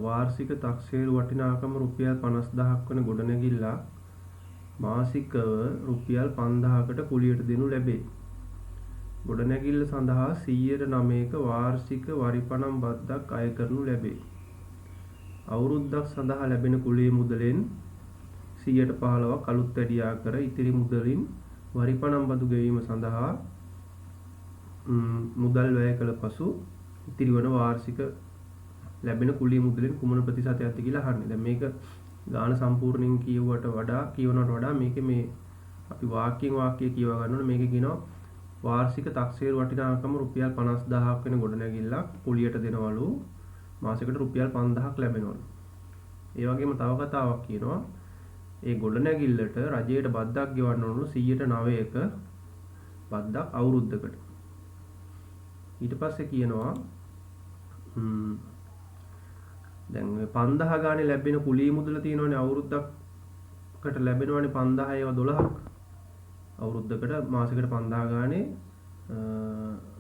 වාර්ෂික තක්සේරු වටිනාකම රුපියල් 50000ක් වන ගොඩනැගිල්ල මාසිකව රුපියල් 5000කට කුලියට දෙනු ලැබේ. ගොඩනැගිල්ල සඳහා 109ක වාර්ෂික වරිපණම් බද්දක් අය කරනු ලැබේ. අවුරුද්දක් සඳහා ලැබෙන කුලියේ මුදලෙන් 15%ක් අලුත් වැඩියා කර ඉතිරි මුදලින් වරිපණම් බදු ගෙවීම සඳහා මුදල් වැය කළ පසු ඉතිරි වන වාර්ෂික ලැබෙන කුලිය මුදලින් කුමන ප්‍රතිශතයක්ද කියලා අහන්නේ. දැන් මේක ගාන සම්පූර්ණයෙන් කියවනට වඩා මේකේ මේ අපි වාක්‍යයෙන් වාක්‍යය කියව ගන්න ඕනේ. මේකේ කියනවා වාර්ෂික තක්සේරු වටිනාකම රුපියල් 50000ක් වෙන ගොඩනැගිල්ලක් කුලියට දෙනවලු මාසෙකට රුපියල් 5000ක් ලැබෙනවලු. ඒ වගේම තව කතාවක් කියනවා ඒ ගොඩනැගිල්ලට රජයට බද්දක් ගෙවන්න ඕනලු 109ක බද්දක් අවුරුද්දකට. ඊට පස්සේ කියනවා දැන් 5000 ගානේ ලැබෙන කුලී මුදල තියෙනවනේ අවුරුද්දකට ලැබෙනවනේ 5000 ඒවා 12ක්. අවුරුද්දකට මාසෙකට 5000 ගානේ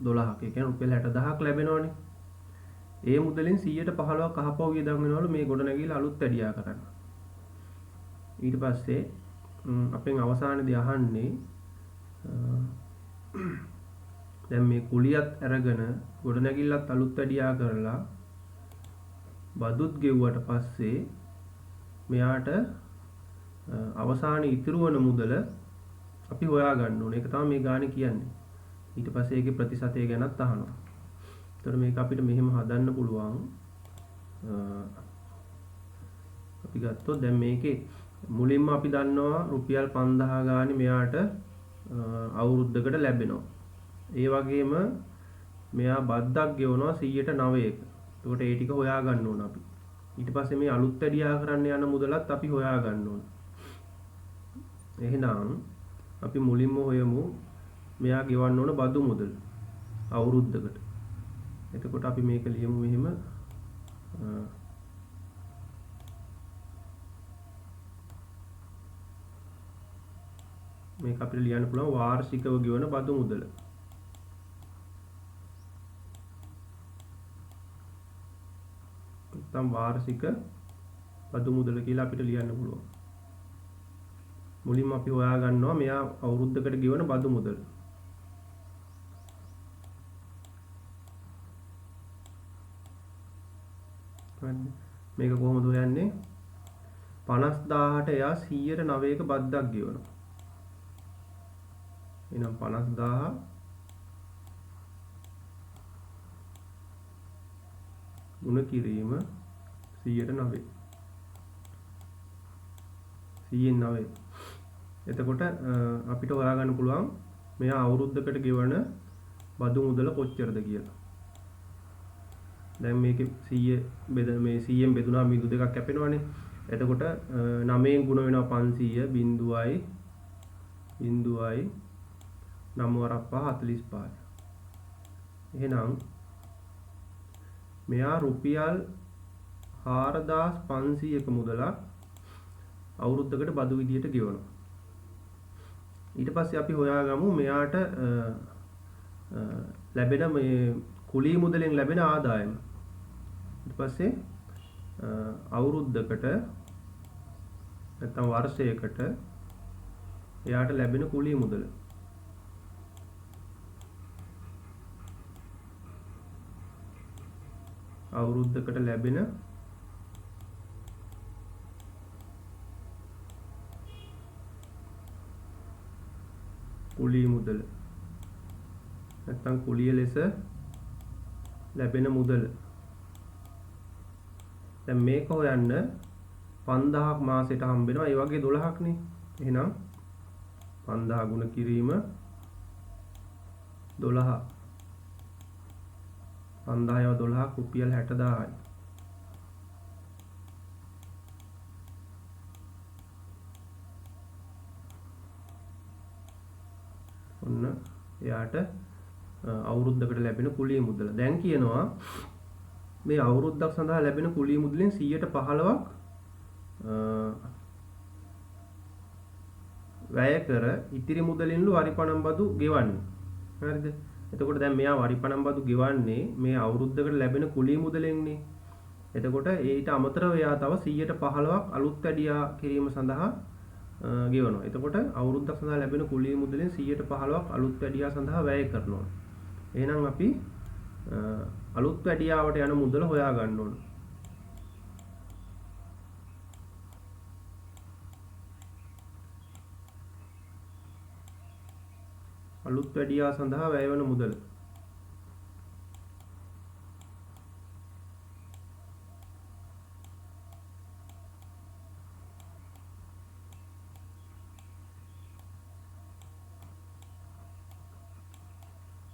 12ක්. ඒ කියන්නේ රුපියල් 60000ක් ලැබෙනවනේ. ඒ මුදලින් 115ක් අහපව වියදම් වෙනවලු මේ ගොඩනැගිල්ල අලුත් වැඩියා කරන්න. ඊට පස්සේ අපෙන් අවසානයේදී අහන්නේ දැන් මේ කුලියත් අරගෙන ගොඩනැගිල්ලත් අලුත් වැඩියා කරලා බදුත් ගෙව්වට පස්සේ මෙයාට අවසානයේ ඉතුරු වන මුදල අපි හොයා ගන්න ඕනේ. ඒක තමයි මේ ගානේ කියන්නේ. ඊට පස්සේ ඒකේ ප්‍රතිශතය ගැනත් අහනවා. එතකොට මේක අපිට මෙහෙම හදන්න පුළුවන්. අපි ගත්තොත් දැන් මේකේ මුලින්ම අපි දන්නවා රුපියල් 5000 ගානේ මෙයාට අවුරුද්දකට ලැබෙනවා. ඒ වගේම මෙයා බද්දක් ගෙවනවා 109ක. එතකොට ඒ ටික හොයා ගන්න ඕන අපි. ඊට පස්සේ මේ අලුත් වැඩියා කරන්න යන මුදලත් අපි හොයා ගන්න ඕන. එහෙනම් අපි මුලින්ම හොයමු මෙයා ගෙවන්න ඕන බදු මුදල අවුරුද්දකට. එතකොට අපි මේක ලියමු මෙහෙම මේක අපිට ලියන්න පුළුවන් වාර්ෂිකව ගෙවන බදු මුදල. නැත්නම් වාර්ෂික බදු මුදල කියලා අපිට ලියන්න පුළුවන්. මුලින්ම අපි හොයා ගන්නවා මෙයා අවුරුද්දකට ගෙවන බදු මුදල. මේක කොහොමද හොයන්නේ? 50000ට එයා 109ක බද්දක් ගෙවනවා. එහෙනම් 50000 ගුණ කිරීම 109. 109. එතකොට අපිට හොයාගන්න පුළුවන් මෙයා අවුරුද්දකට ගෙවන බදු මුදල කොච්චරද කියලා. දැන් මේකේ 100 මේ 100ෙන් බෙදුනහම බිඳු දෙකක් කැපෙනවනේ. එතකොට 9ෙන් ගුණ වෙනවා 500 බිඳුවයි 9 වරක් 5 45. එහෙනම් මෙයා රුපියල් 4500ක මුදලක් අවුරුද්දකට බදු විදියට ගෙවනවා. ඊට පස්සේ අපි හොයාගමු මෙයාට ලැබෙන මේ කුලී මුදලෙන් ලැබෙන ආදායම. ඊට පස්සේ අවුරුද්දකට නැත්නම් වර්ෂයකට එයාට ලැබෙන කුලී මුදල. අවුරුද්දකට ලැබෙන කුලී මුදල නැත්නම් කුලිය ලෙස ලැබෙන මුදල. දැන් මේක හොයන්න 5000ක් මාසෙට හම්බ වෙනවා. ඒ වගේ 12ක් නේ. එහෙනම් 5000 ගුණ කිරීම 12. 5000 12ක් රුපියල් 60000යි. ඔන්න එයාට අවුරුද්දකට ලැබෙන කුලිය මුදල. දැන් කියනවා මේ අවුරුද්දක් සඳහා ලැබෙන කුලිය මුදලෙන් 15%ක් වැය කර ඉතිරි මුදලින්ලු වරිපණම් බදු ගෙවන්න. හරිද? එතකොට දැන් මෙයා වරිපණම් බදු ගෙවන්නේ මේ අවුරුද්දකට ලැබෙන කුලිය මුදලෙන්නේ. එතකොට ඊට අමතරව එයා තව 115ක් අලුත් වැඩියා කිරීම සඳහා ගෙවනවා. එතකොට අවුරුද්දක් සඳහා ලැබෙන කුලී මුදලෙන් 115ක් අලුත් වැඩියා සඳහා වැය කරනවා. එහෙනම් අපි අලුත් වැඩියාවට යන මුදල හොයා ගන්න ඕන. අලුත් වැඩියා සඳහා වැය වෙන මුදල.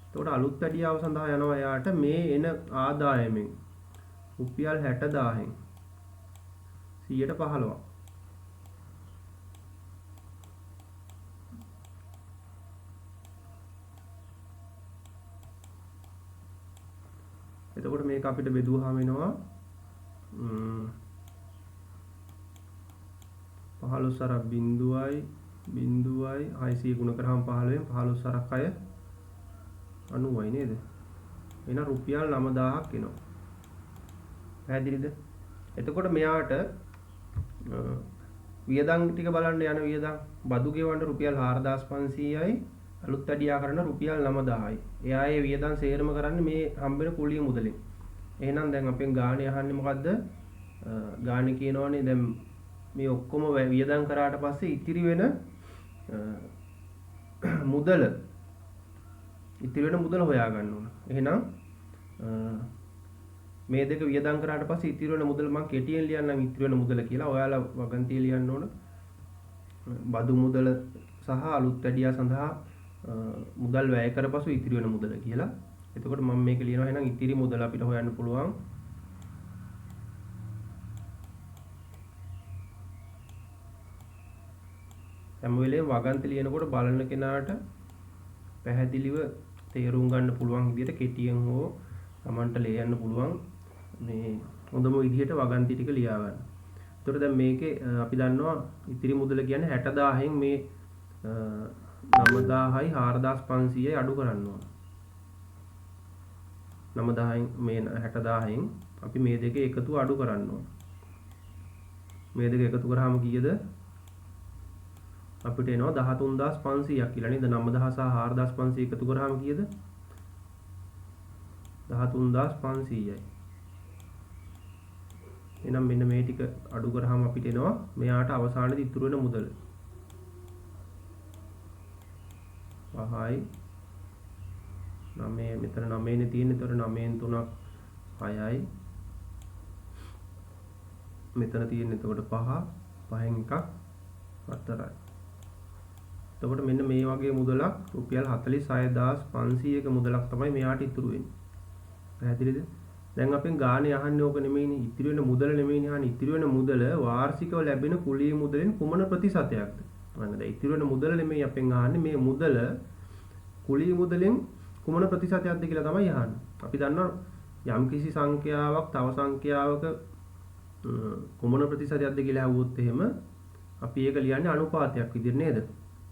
එතකොට අලුත් වැඩියාව සඳහා යනවා එයාට මේ එන ආදායමෙන් රුපියල් 60000න් 115ක්. එතකොට මේක අපිට බෙදුවාම වෙනවා 15 සරක් 0.600 ගුණ කරාම 15න් 15 සරක් 6 90යි නේද? එහෙනම් රුපියල් 9000ක් එනවා. පැහැදිලිද? එතකොට මෙයාට වියදම් ටික බලන්න යන වියදම් බදු ගෙවන්න රුපියල් 4500යි අලුත් වැඩියා කරන රුපියල් 9000යි. එයා ඒ වියදම් සේරම කරන්නේ මේ හම්බෙන කුලිය මුදලින්. එහෙනම් දැන් අපෙන් ගාණේ අහන්නේ මොකද්ද? ගාණේ කියනවනේ දැන් මේ ඔක්කොම වියදම් කරාට පස්සේ ඉතිරි වෙන මුදල හොයා ගන්න ඕන. එහෙනම් මේ දෙක වියදම් කරාට පස්සේ ඉතිරි වෙන මුදල මම කෙටියෙන් ලියන්නම් ඉතිරි වෙන මුදල කියලා. ඔයාලා වගන්තිය ලියන්න ඕන. බදු මුදල සහ අලුත් වැඩියා සඳහා මුදල් වැය කරපසු ඉතිරි වෙන මුදල කියලා. එතකොට මම මේක ලියනවා එහෙනම් ඉතිරි මුදල අපිට හොයන්න පුළුවන්. හැම වෙලේම වගන්ති ලියනකොට බලන කෙනාට පැහැදිලිව තේරුම් ගන්න පුළුවන් විදිහට කෙටියෙන් හෝ Tamanට ලියන්න පුළුවන් මේ හොඳම විදිහට වගන්ති ටික ලියා ගන්න. එතකොට දැන් මේකේ අපි දන්නවා ඉතිරි මුදල කියන්නේ 60000න් මේ 9000යි 4500යි අඩු කරන්න ඕන. 9000න් මේ 60000න් අපි මේ දෙකේ එකතුව අඩු කරන්න ඕන. මේ දෙක එකතු කරාම කීයද? අපිට එනවා 13500ක් කියලා නේද? 9000 සහ 4500 එකතු කරාම කීයද? 13500යි. එහෙනම් මෙන්න මේ ටික අඩු කරාම අපිට එනවා මෙයාට අවසානයේදී ඉතුරු වෙන මුදල. 5යි 9 මෙතන 9නේ තියෙන්නේ. ඒතර 9න් 3ක් 6යි. මෙතන තියෙන්නේ එතකොට 5 5න් එකක් 4යි. එතකොට මෙන්න මේ වගේ මුදලක් රුපියල් 46500ක මුදලක් තමයි මෙයාට ඉතුරු වෙන්නේ. පැහැදිලිද? දැන් අපෙන් ගානේ අහන්නේ ඕක නෙමෙයිනේ. ඉතිරි වෙන මුදල නෙමෙයිනේ අහන්නේ. ඉතිරි වෙන මුදල වාර්ෂිකව ලැබෙන කුලී මුදලෙන් කුමන ප්‍රතිශතයක්ද? අන්න දැන් ඉතිරි වෙන මුදල නෙමෙයි අපෙන් අහන්නේ. මේ මුදල කුලී මුදලෙන් කුමන ප්‍රතිශතයක්ද කියලා තමයි අහන්නේ. අපි දන්නවා යම්කිසි සංඛ්‍යාවක් තව සංඛ්‍යාවක කුමන ප්‍රතිශතයක්ද කියලා අහුවොත් එහෙම අපි ඒක ලියන්නේ අනුපාතයක් විදිහට නේද?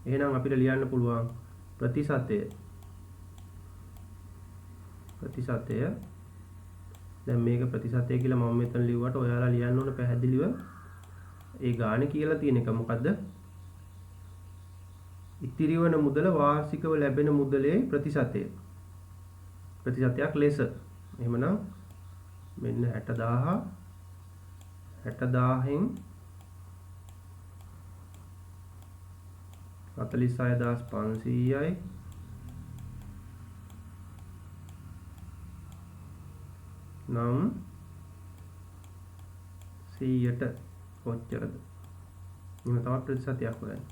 එහෙනම් අපිට ලියන්න පුළුවන් ප්‍රතිශතය. දැන් මේක ප්‍රතිශතය කියලා මම මෙතන ලිව්වට ඔයාලා ලියන්න ඕන පැහැදිලිව ඒ ගානේ කියලා තියෙන එක මොකද්ද? ඉතිරි වෙන මුදල වාර්ෂිකව ලැබෙන මුදලේ ප්‍රතිශතය. ප්‍රතිශතයක් ලෙස. එහෙමනම් මෙන්න 60000න් 46500යි නම් 100ට කොච්චරද? එහෙනම් තවත් ප්‍රතිශතයක් හොයන්න.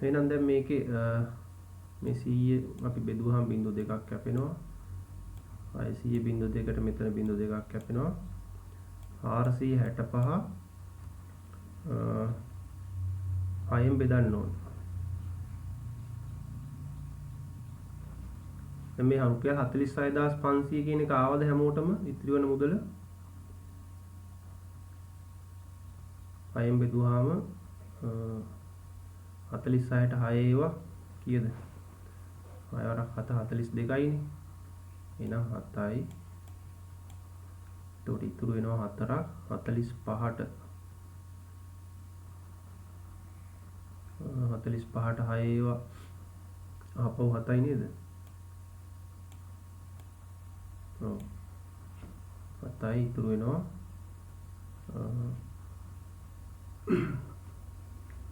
එහෙනම් දැන් මේකේ මේ 100 අපි බෙදුවාම 0.2ක් කැපෙනවා. 600 0.2කට මෙතන 0.2ක් කැපෙනවා. 465 6න් බෙදන්න ඕන. දැන් මේ රුපියල් 46500 කියන එක ආවද හැමෝටම ඉතිරි වෙන මුදල? 6න් බෙදුවාම 46ට 6 ඒවා කීයද? 6 වරක් 7 42යිනේ. එහෙනම් 7යි එතකොට ඉතුරු වෙනවා 4ක් 45ට 45ට 6 ඒවා ආපහු 7යි නේද? ඔව් 7යි ඉතුරු වෙනවා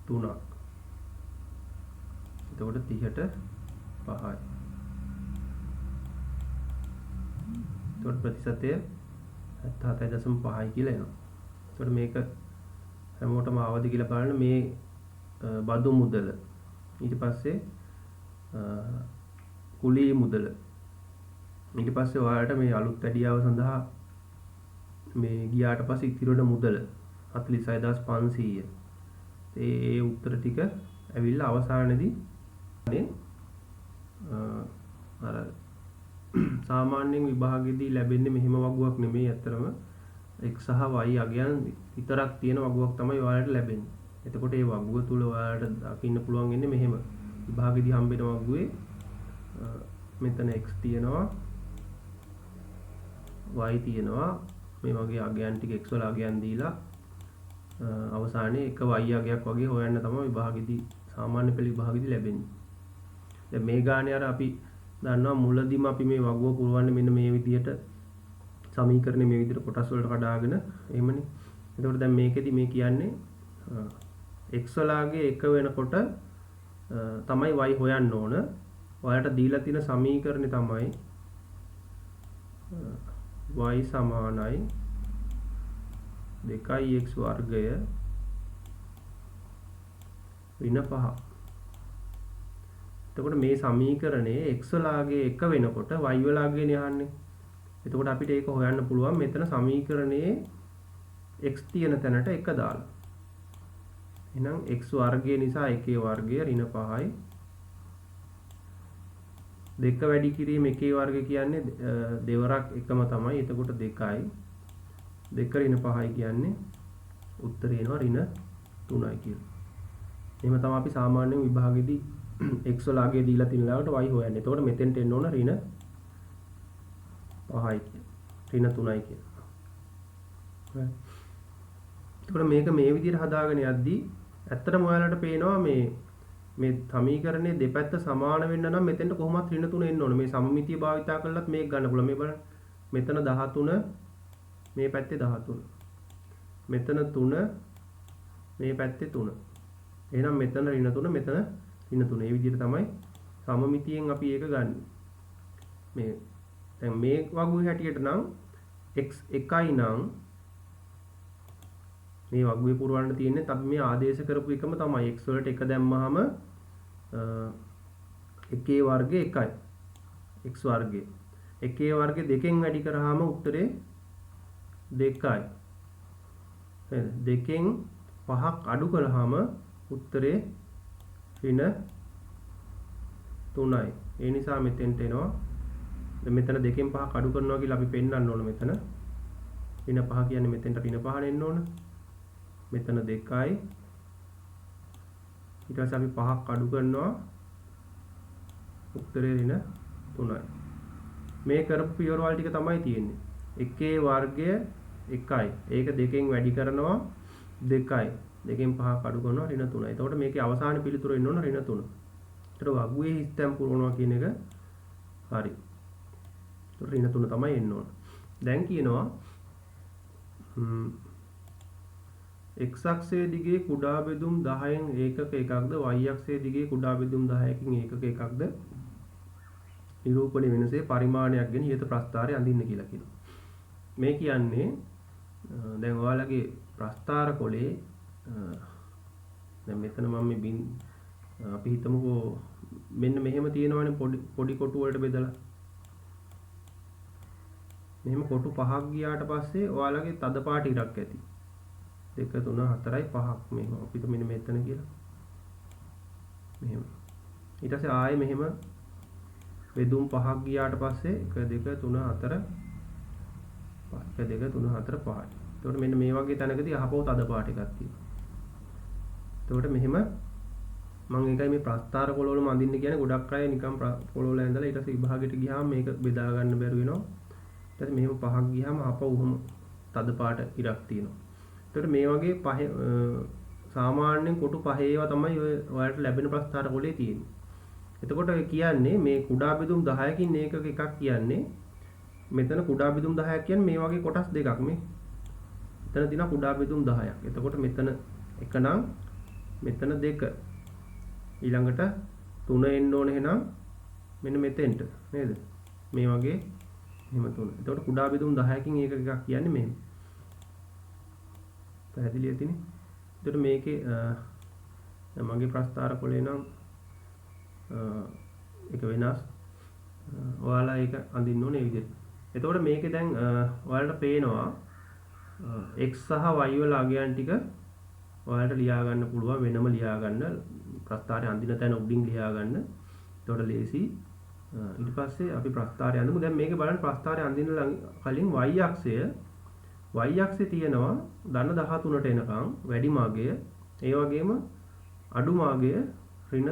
3ක්. එතකොට 30ට 5යි. එතකොට ප්‍රතිශතය 77.5යි කියලා එනවා. එතකොට මේක හැමෝටම ආවද කියලා බලන්න මේ බදු මුදල. ඊට පස්සේ කුලී මුදල. ඊට පස්සේ ඔයාලට මේ අලුත් වැඩියාව සඳහා මේ ගියාට පස්සේ ඉතිරි වෙන මුදල 46500. ඒ උත්තර ටික ඇවිල්ලා අවසානයේදී අර සාමාන්‍යයෙන් විභාගෙදී ලැබෙන්නේ මෙහෙම වගුවක් නෙමෙයි. අතරම x සහ y අගයන් විතරක් තියෙන වගුවක් තමයි ඔයාලට ලැබෙන්නේ. එතකොට මේ වගුව තුල ඔයාලට දකින්න පුළුවන් වෙන්නේ මෙහෙම. විභාගෙදී හම්බෙන වගුවේ මෙතන x තියෙනවා y තියෙනවා මේ වගේ අගයන් ටික x වල අගයන් දීලා අවසානයේ එක y අගයක් වගේ හොයන්න තමයි විභාගෙදී සාමාන්‍ය පෙළ විභාගෙදී ලැබෙන්නේ. දැන් මේ ගානේ අර අපි දන්නවා මුලදීම අපි මේ වගුව පුරවන්නේ මෙන්න මේ විදිහට සමීකරණය මේ විදිහට කොටස් වලට කඩාගෙන එහෙමනේ. එතකොට දැන් මේකෙදි මේ කියන්නේ x වලගේ එක වෙනකොට තමයි y හොයන්න ඕන. ඔයාලට දීලා තියෙන සමීකරණය තමයි y සමානයි 2x වර්ගය ඍණ 5. එතකොට මේ සමීකරණයේ x වලගේ එක වෙනකොට y වලගේනේ යන්නේ. එතකොට අපිට ඒක හොයන්න පුළුවන් මෙතන සමීකරණයේ x තියෙන තැනට 1 දාලා. එහෙනම් x වර්ගය නිසා 1 වර්ගය ඍණ 5යි. 2 වැඩි කිරීම 1 වර්ගය කියන්නේ දෙවරක් එකම තමයි. එතකොට 2යි. 2 ඍණ 5යි කියන්නේ උත්තරේ එනවා ඍණ 3යි කියලා. එහෙම තමයි අපි සාමාන්‍යයෙන් විභාගෙදී x වලගේ දීලා තියෙන ලාවට y හොයන්නේ. එතකොට මෙතෙන්ට එන්න ඕන ඍණ 5යි කියලා. ඍණ 3යි කියලා. හරි. එතකොට මේක මේ විදිහට හදාගෙන යද්දී ඇත්තටම ඔයාලට පේනවා මේ සමීකරණයේ දෙපැත්ත සමාන වෙන්න නම් මෙතෙන්ට කොහොමවත් ඍණ 3 එන්න ඕන. මේ සමමිතිය භාවිතා කරලත් මේක ගන්න පුළුවන්. මේ බලන්න. මෙතන 13 මේ පැත්තේ 13. මෙතන 3 මේ පැත්තේ 3. එහෙනම් මෙතන ඍණ 3 මෙතන ඍණ 3. මේ විදිහට තමයි සමමිතියෙන් අපි ඒක ගන්න. මේ දැන් මේ වගුවේ හැටියට නම් x 1යි නම් මේ වගුවේ පුරවන්න තියෙන්නේ අපි මේ ආදේශ කරපු එකම තමයි. x වලට 1 දැම්මහම 1 වර්ගය 1යි. x වර්ගය 1 වර්ගය 2කින් වැඩි කරාම උත්තරේ 2යි. හරිද? 2කින් 5ක් අඩු කරාම උත්තරේ ඍණ 3යි. ඒ නිසා මෙතෙන්ට එනවා. දැන් මෙතන 2කින් 5ක් අඩු කරනවා කියලා අපි පෙන්නන්න ඕන මෙතන. ඍණ 5 කියන්නේ මෙතෙන්ට ඍණ 5 එන්න ඕන. මෙතන 2යි. ඊට පස්සේ අපි 5ක් අඩු කරනවා. උත්තරේ ඍණ 3යි. මේ කරපු පියවරවල ටික තමයි තියෙන්නේ. 1 වර්ගය 1යි. ඒක 2කින් වැඩි කරනවා 2යි. 2කින් 5ක් අඩු කරනවා ඍණ 3යි. එතකොට මේකේ අවසාන පිළිතුර එන්න ඕන ඍණ 3. ඒතර වගුවේ හිස්තැන් පුරවනවා කියන එක හරි. ඍණ 3 තමයි එන්න ඕන. දැන් කියනවා x අක්ෂයේ දිගේ කුඩා බෙදුම් 10න් ඒකක එකක්ද y අක්ෂයේ දිගේ කුඩා බෙදුම් 10කින් ඒකක එකක්ද නිරූපණය වෙනසේ පරිමාණයක් ගැන ඉහත ප්‍රස්ථාරය අඳින්න කියලා කියනවා. මේ කියන්නේ දැන් ඔයාලගේ ප්‍රස්ථාර කොලේ දැන් මෙතන මම මේ අපි හිතමුකෝ මෙන්න මෙහෙම තියෙනවනේ පොඩි කොටු වලට බෙදලා. මෙහෙම කොටු 5ක් ගියාට පස්සේ ඔයාලගේ තද පාට ඉරක් ඇති. 2 3 4යි 5ක් මෙහෙම අපිට මෙන්න මෙතන කියලා. මෙහෙම. ඊට පස්සේ ආයේ මෙහෙම බෙදුම් 5ක් ගියාට පස්සේ 1 2 3 4 5 1 2 3 4 5යි. එතකොට මෙන්න මේ වගේ තැනකදී අහපව තද පාට එකක් තියෙනවා. එතකොට මෙහෙම මම ඒකයි මේ ප්‍රස්ථාර පොළවලම අඳින්න කියන්නේ ගොඩක් අය නිකන් පොළවල ඇඳලා ඊට පස්සේ විභාගෙට ගියාම මේක බෙදා ගන්න බැරි වෙනවා. ඊට පස්සේ මෙහෙම 5ක් ගියාම ආපහු උහම තද පාට ඉරක් තියෙනවා. එතකොට මේ වගේ පහ සාමාන්‍යයෙන් කොටු පහ ඒවා තමයි ඔයාලට ලැබෙන ප්‍රස්ථාර කොටේ තියෙන්නේ. එතකොට කියන්නේ මේ කුඩා බෙදුම් 10කින් ඒකක එකක් කියන්නේ මෙතන කුඩා බෙදුම් 10ක් කියන්නේ මේ වගේ කොටස් දෙකක් මේ. මෙතන තියෙනවා කුඩා බෙදුම් 10ක්. එතකොට මෙතන එක නම් මෙතන දෙක. ඊළඟට 3 එන්න ඕනේ එහෙනම් මෙන්න මෙතෙන්ට නේද? මේ වගේ එහෙම 3. එතකොට කුඩා බෙදුම් 10කින් ඒකක එකක් කියන්නේ මෙහෙම. පැහැදිලිද තියෙන්නේ? එතකොට මේකේ මගේ ප්‍රස්ථාර කොලේ නම් ඒක වෙනස්. ඔයාලා ඒක අඳින්න ඕනේ මේ විදිහට. එතකොට මේකේ දැන් ඔයාලට පේනවා x සහ y වල අගයන් ටික ඔයාලට ලියා ගන්න පුළුවන් වෙනම ලියා ගන්න. ප්‍රස්ථාරය අඳින තැන උඩින් ලියා ගන්න. එතකොට ලේසි. ඊට පස්සේ අපි ප්‍රස්ථාරය අඳිමු. දැන් මේකේ බලන්න ප්‍රස්ථාරය අඳින්න කලින් y අක්ෂයේ තියෙනවා ධන 13ට එනකම් වැඩි මාගය, ඒ වගේම අඩු මාගය ඍණ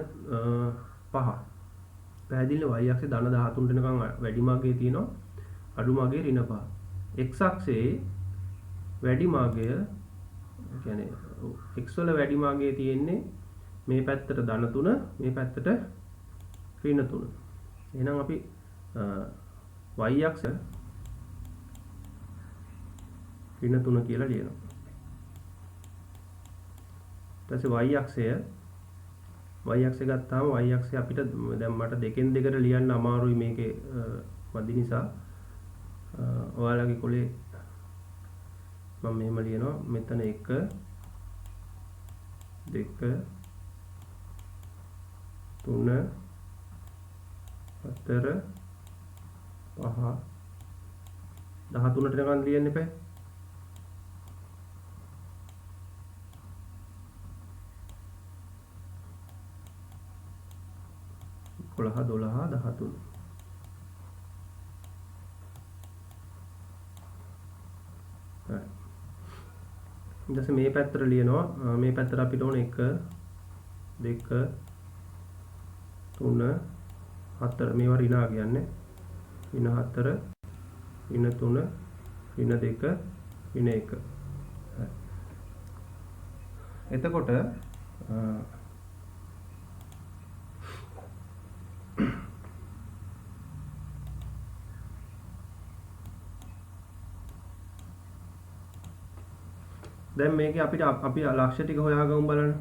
5. පැහැදිලිද? y අක්ෂයේ ධන 13ට එනකම් වැඩි මාගය තියෙනවා, අඩු මාගය ඍණ 5. x අක්ෂයේ වැඩි මාගය කියන්නේ x වල වැඩි මාගය තියෙන්නේ මේ පැත්තට ධන 3, මේ පැත්තට ඍණ 3. එහෙනම් අපි y අක්ෂ ඍණ 3 කියලා ලියනවා. ඊට පස්සේ y අක්ෂය ගත්තාම y අක්ෂය අපිට දැන් මට දෙකෙන් දෙකට ලියන්න අමාරුයි මේකේ මදි නිසා. ඔයාලගේ කොලේ මම මෙහෙම ලියනවා. මෙතන 1 2 3 4 5 13ට නිකන් ලියන්න එපා. 11 12 13. ඊට මේ පැත්තට ලියනවා. මේ පැත්තට අපිට ඕන 1 2 3 4 මේවා ඍණ කියන්නේ ඍණ 4 ඍණ 3 ඍණ 2 ඍණ 1. එතකොට දැන් මේකේ අපිට අපි ලක්ෂ්‍ය ටික හොයාගමු බලන්න.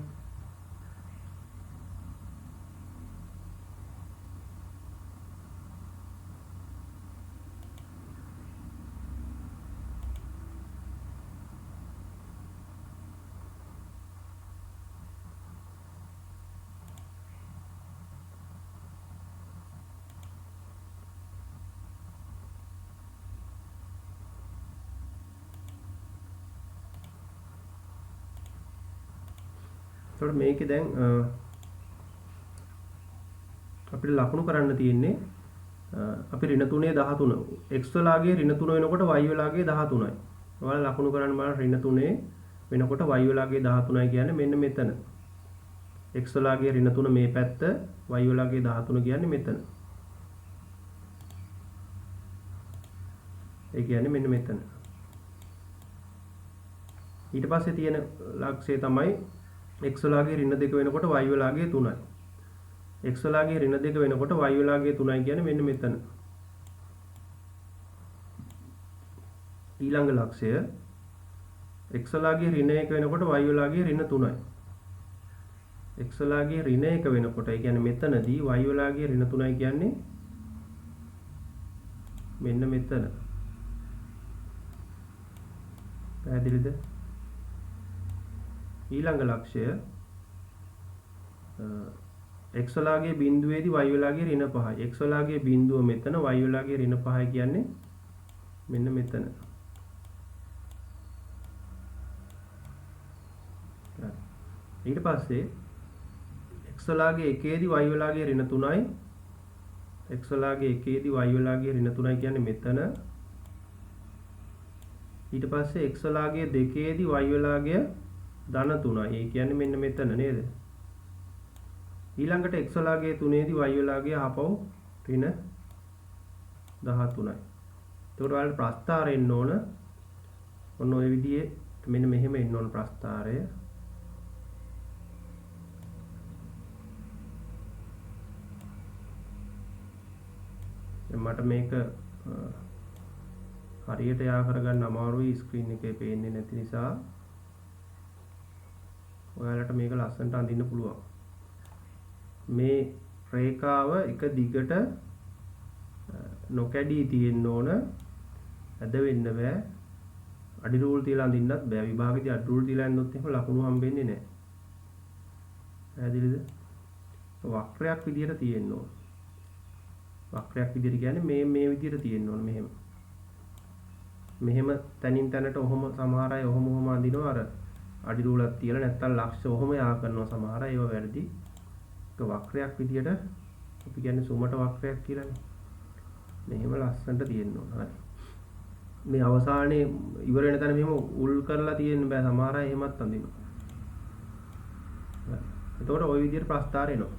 එතකොට මේකේ දැන් අපිට ලකුණු කරන්න තියෙන්නේ අපි ඍණ 3 13 x වලාගේ ඍණ 3 වෙනකොට y වලාගේ 13යි. ඔයාලා ලකුණු කරන්න බලන්න ඍණ 3 වෙනකොට y වලාගේ 13යි කියන්නේ මෙන්න මෙතන. x වලාගේ ඍණ 3 මේ පැත්ත, y වලාගේ 13 කියන්නේ මෙතන. ඒ කියන්නේ මෙන්න මෙතන. ඊට පස්සේ තියෙන ලක්ෂය තමයි x වලාගේ ඍණ 2 වෙනකොට y වලාගේ 3යි. x වලාගේ ඍණ 2 වෙනකොට y වලාගේ 3යි කියන්නේ මෙන්න මෙතන. ඊළඟ ලක්ෂය x වලාගේ ඍණ 1 වෙනකොට y වලාගේ ඍණ 3යි. x වලාගේ ඍණ 1 වෙනකොට ඒ කියන්නේ මෙතනදී y වලාගේ ඍණ 3යි කියන්නේ මෙන්න මෙතන. පැහැදිලිද? ඊළඟ ලක්ෂය x වලාගේ බිඳුවේදී y වලාගේ ඍණ 5යි. x වලාගේ බිඳුව මෙතන, y වලාගේ ඍණ 5යි කියන්නේ මෙන්න මෙතන. ඊට පස්සේ x වලාගේ 1ේදී y වලාගේ ඍණ 3යි. x වලාගේ 1ේදී y වලාගේ ඍණ 3යි කියන්නේ මෙතන. ඊට පස්සේ x වලාගේ 2ේදී y වලාගේ ධන 3යි. ඒ කියන්නේ මෙන්න මෙතන නේද? ඊළඟට x වලාගේ 3ේදී y වලාගේ ආපහු ඍණ 13යි. එතකොට ඔයාලට ප්‍රස්ථාර එන්න ඕන ඔන්න ඔය විදිහේ මෙන්න මෙහෙම එන්න ඕන ප්‍රස්ථාරය. මට මේක හරියට යා කරගන්න අමාරුයි ස්ක්‍රීන් එකේ පේන්නේ නැති නිසා. ඔයාලට මේක ලස්සනට අඳින්න පුළුවන්. මේ රේඛාව එක දිගට නොකැඩී තියෙන්න ඕන. ඇද වෙන්න බෑ. අඩි රූල් තියලා අඳින්නත් බෑ. විභාගෙදී අඩි රූල් තියලා අඳින්නොත් එහෙම ලකුණු හම්බෙන්නේ නැහැ. පැහැදිලිද? වක්‍රයක් විදියට තියෙන්න ඕන. වක්‍රයක් විදියට කියන්නේ මේ විදියට තියෙන්න ඕන මෙහෙම. මෙහෙම තනින් තැනට ඔහොම සමහර අය ඔහොම අඳිනවා අර අඩි රූලක් තියලා නැත්තම් ලක්ෂ ඔහොම යා කරනවා සමහර අය. ඒව වැරදි. ඒක වක්‍රයක් විදියට අපි කියන්නේ සුමට වක්‍රයක් කියලානේ. මෙහෙම ලස්සනට තියෙන්න ඕන. හරි. මේ අවසානයේ ඉවර වෙන තැන මෙහෙම උල් කරලා තියෙන්න බෑ. සමහර අය එහෙමත් අඳිනවා. හරි. එතකොට ওই විදියට ප්‍රස්ථාර එනවා.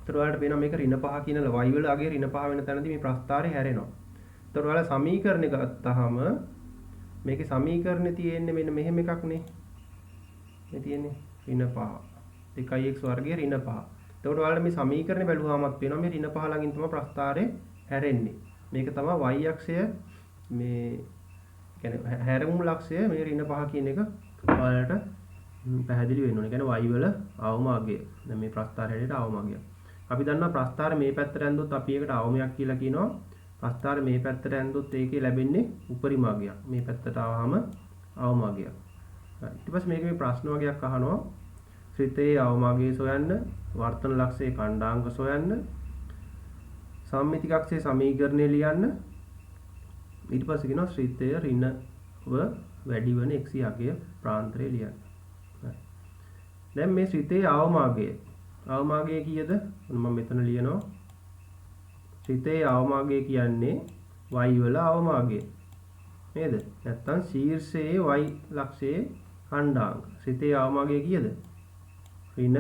එතකොට ඔයාලට පේනවා මේක ඍණ 5 කියන y වල අගේ ඍණ 5 වෙන තැනදී මේ ප්‍රස්ථාරය හැරෙනවා. එතකොට ඔයාලා සමීකරණය ගත්තාම මේකේ සමීකරණේ තියෙන්නේ මෙන්න මෙහෙම එකක් නේ. මේ තියෙන්නේ ඍණ 5. 2x වර්ගයේ ඍණ 5. එතකොට ඔයාලට මේ සමීකරණය බැලුවාමත් පේනවා මේ ඍණ 5 ළඟින් තමයි ප්‍රස්ථාරය හැරෙන්නේ. මේක තමයි y අක්ෂය මේ කියන්නේ හැරෙමු ලක්ෂය මේ ඍණ 5 කියන එක ඔයාලට පැහැදිලි වෙන්න ඕනේ. කියන්නේ y වල අවමාගය. දැන් මේ ප්‍රස්ථාරය හැටියට අවමාගය. අපි දන්නවා ප්‍රස්ථාරය මේ පැත්තට ඇඳුත් අපි ඒකට අවමයක් කියලා කියනවා. ප්‍රස්ථාරය මේ පැත්තට ඇඳුත් ඒකේ ලැබෙන්නේ උපරිමාගයක්. මේ පැත්තට ආවම අවමාගයක්. හරි. ඊට පස්සේ මේක මේ ප්‍රශ්න වගේක් අහනවා. ශ්‍රිතයේ අවමාගය සොයන්න, වර්තන ලක්ෂයේ ඛණ්ඩාංක සොයන්න, සම්මිතික අක්ෂයේ සමීකරණය ලියන්න. ඊට පස්සේ කියනවා ශ්‍රිතය ඍණව වැඩි වන x අගය ප්‍රාන්තරය ලියන්න. හරි. දැන් මේ ශ්‍රිතයේ අවමාගය කීයද? මම මෙතන ලියනවා. ශ්‍රිතයේ අවමාගය කියන්නේ y වල අවමාගය. නේද? නැත්තම් ශීර්ෂයේ y ලක්ෂයේ ඛණ්ඩාංක. ශ්‍රිතයේ අවමාගය කීයද? ඍණ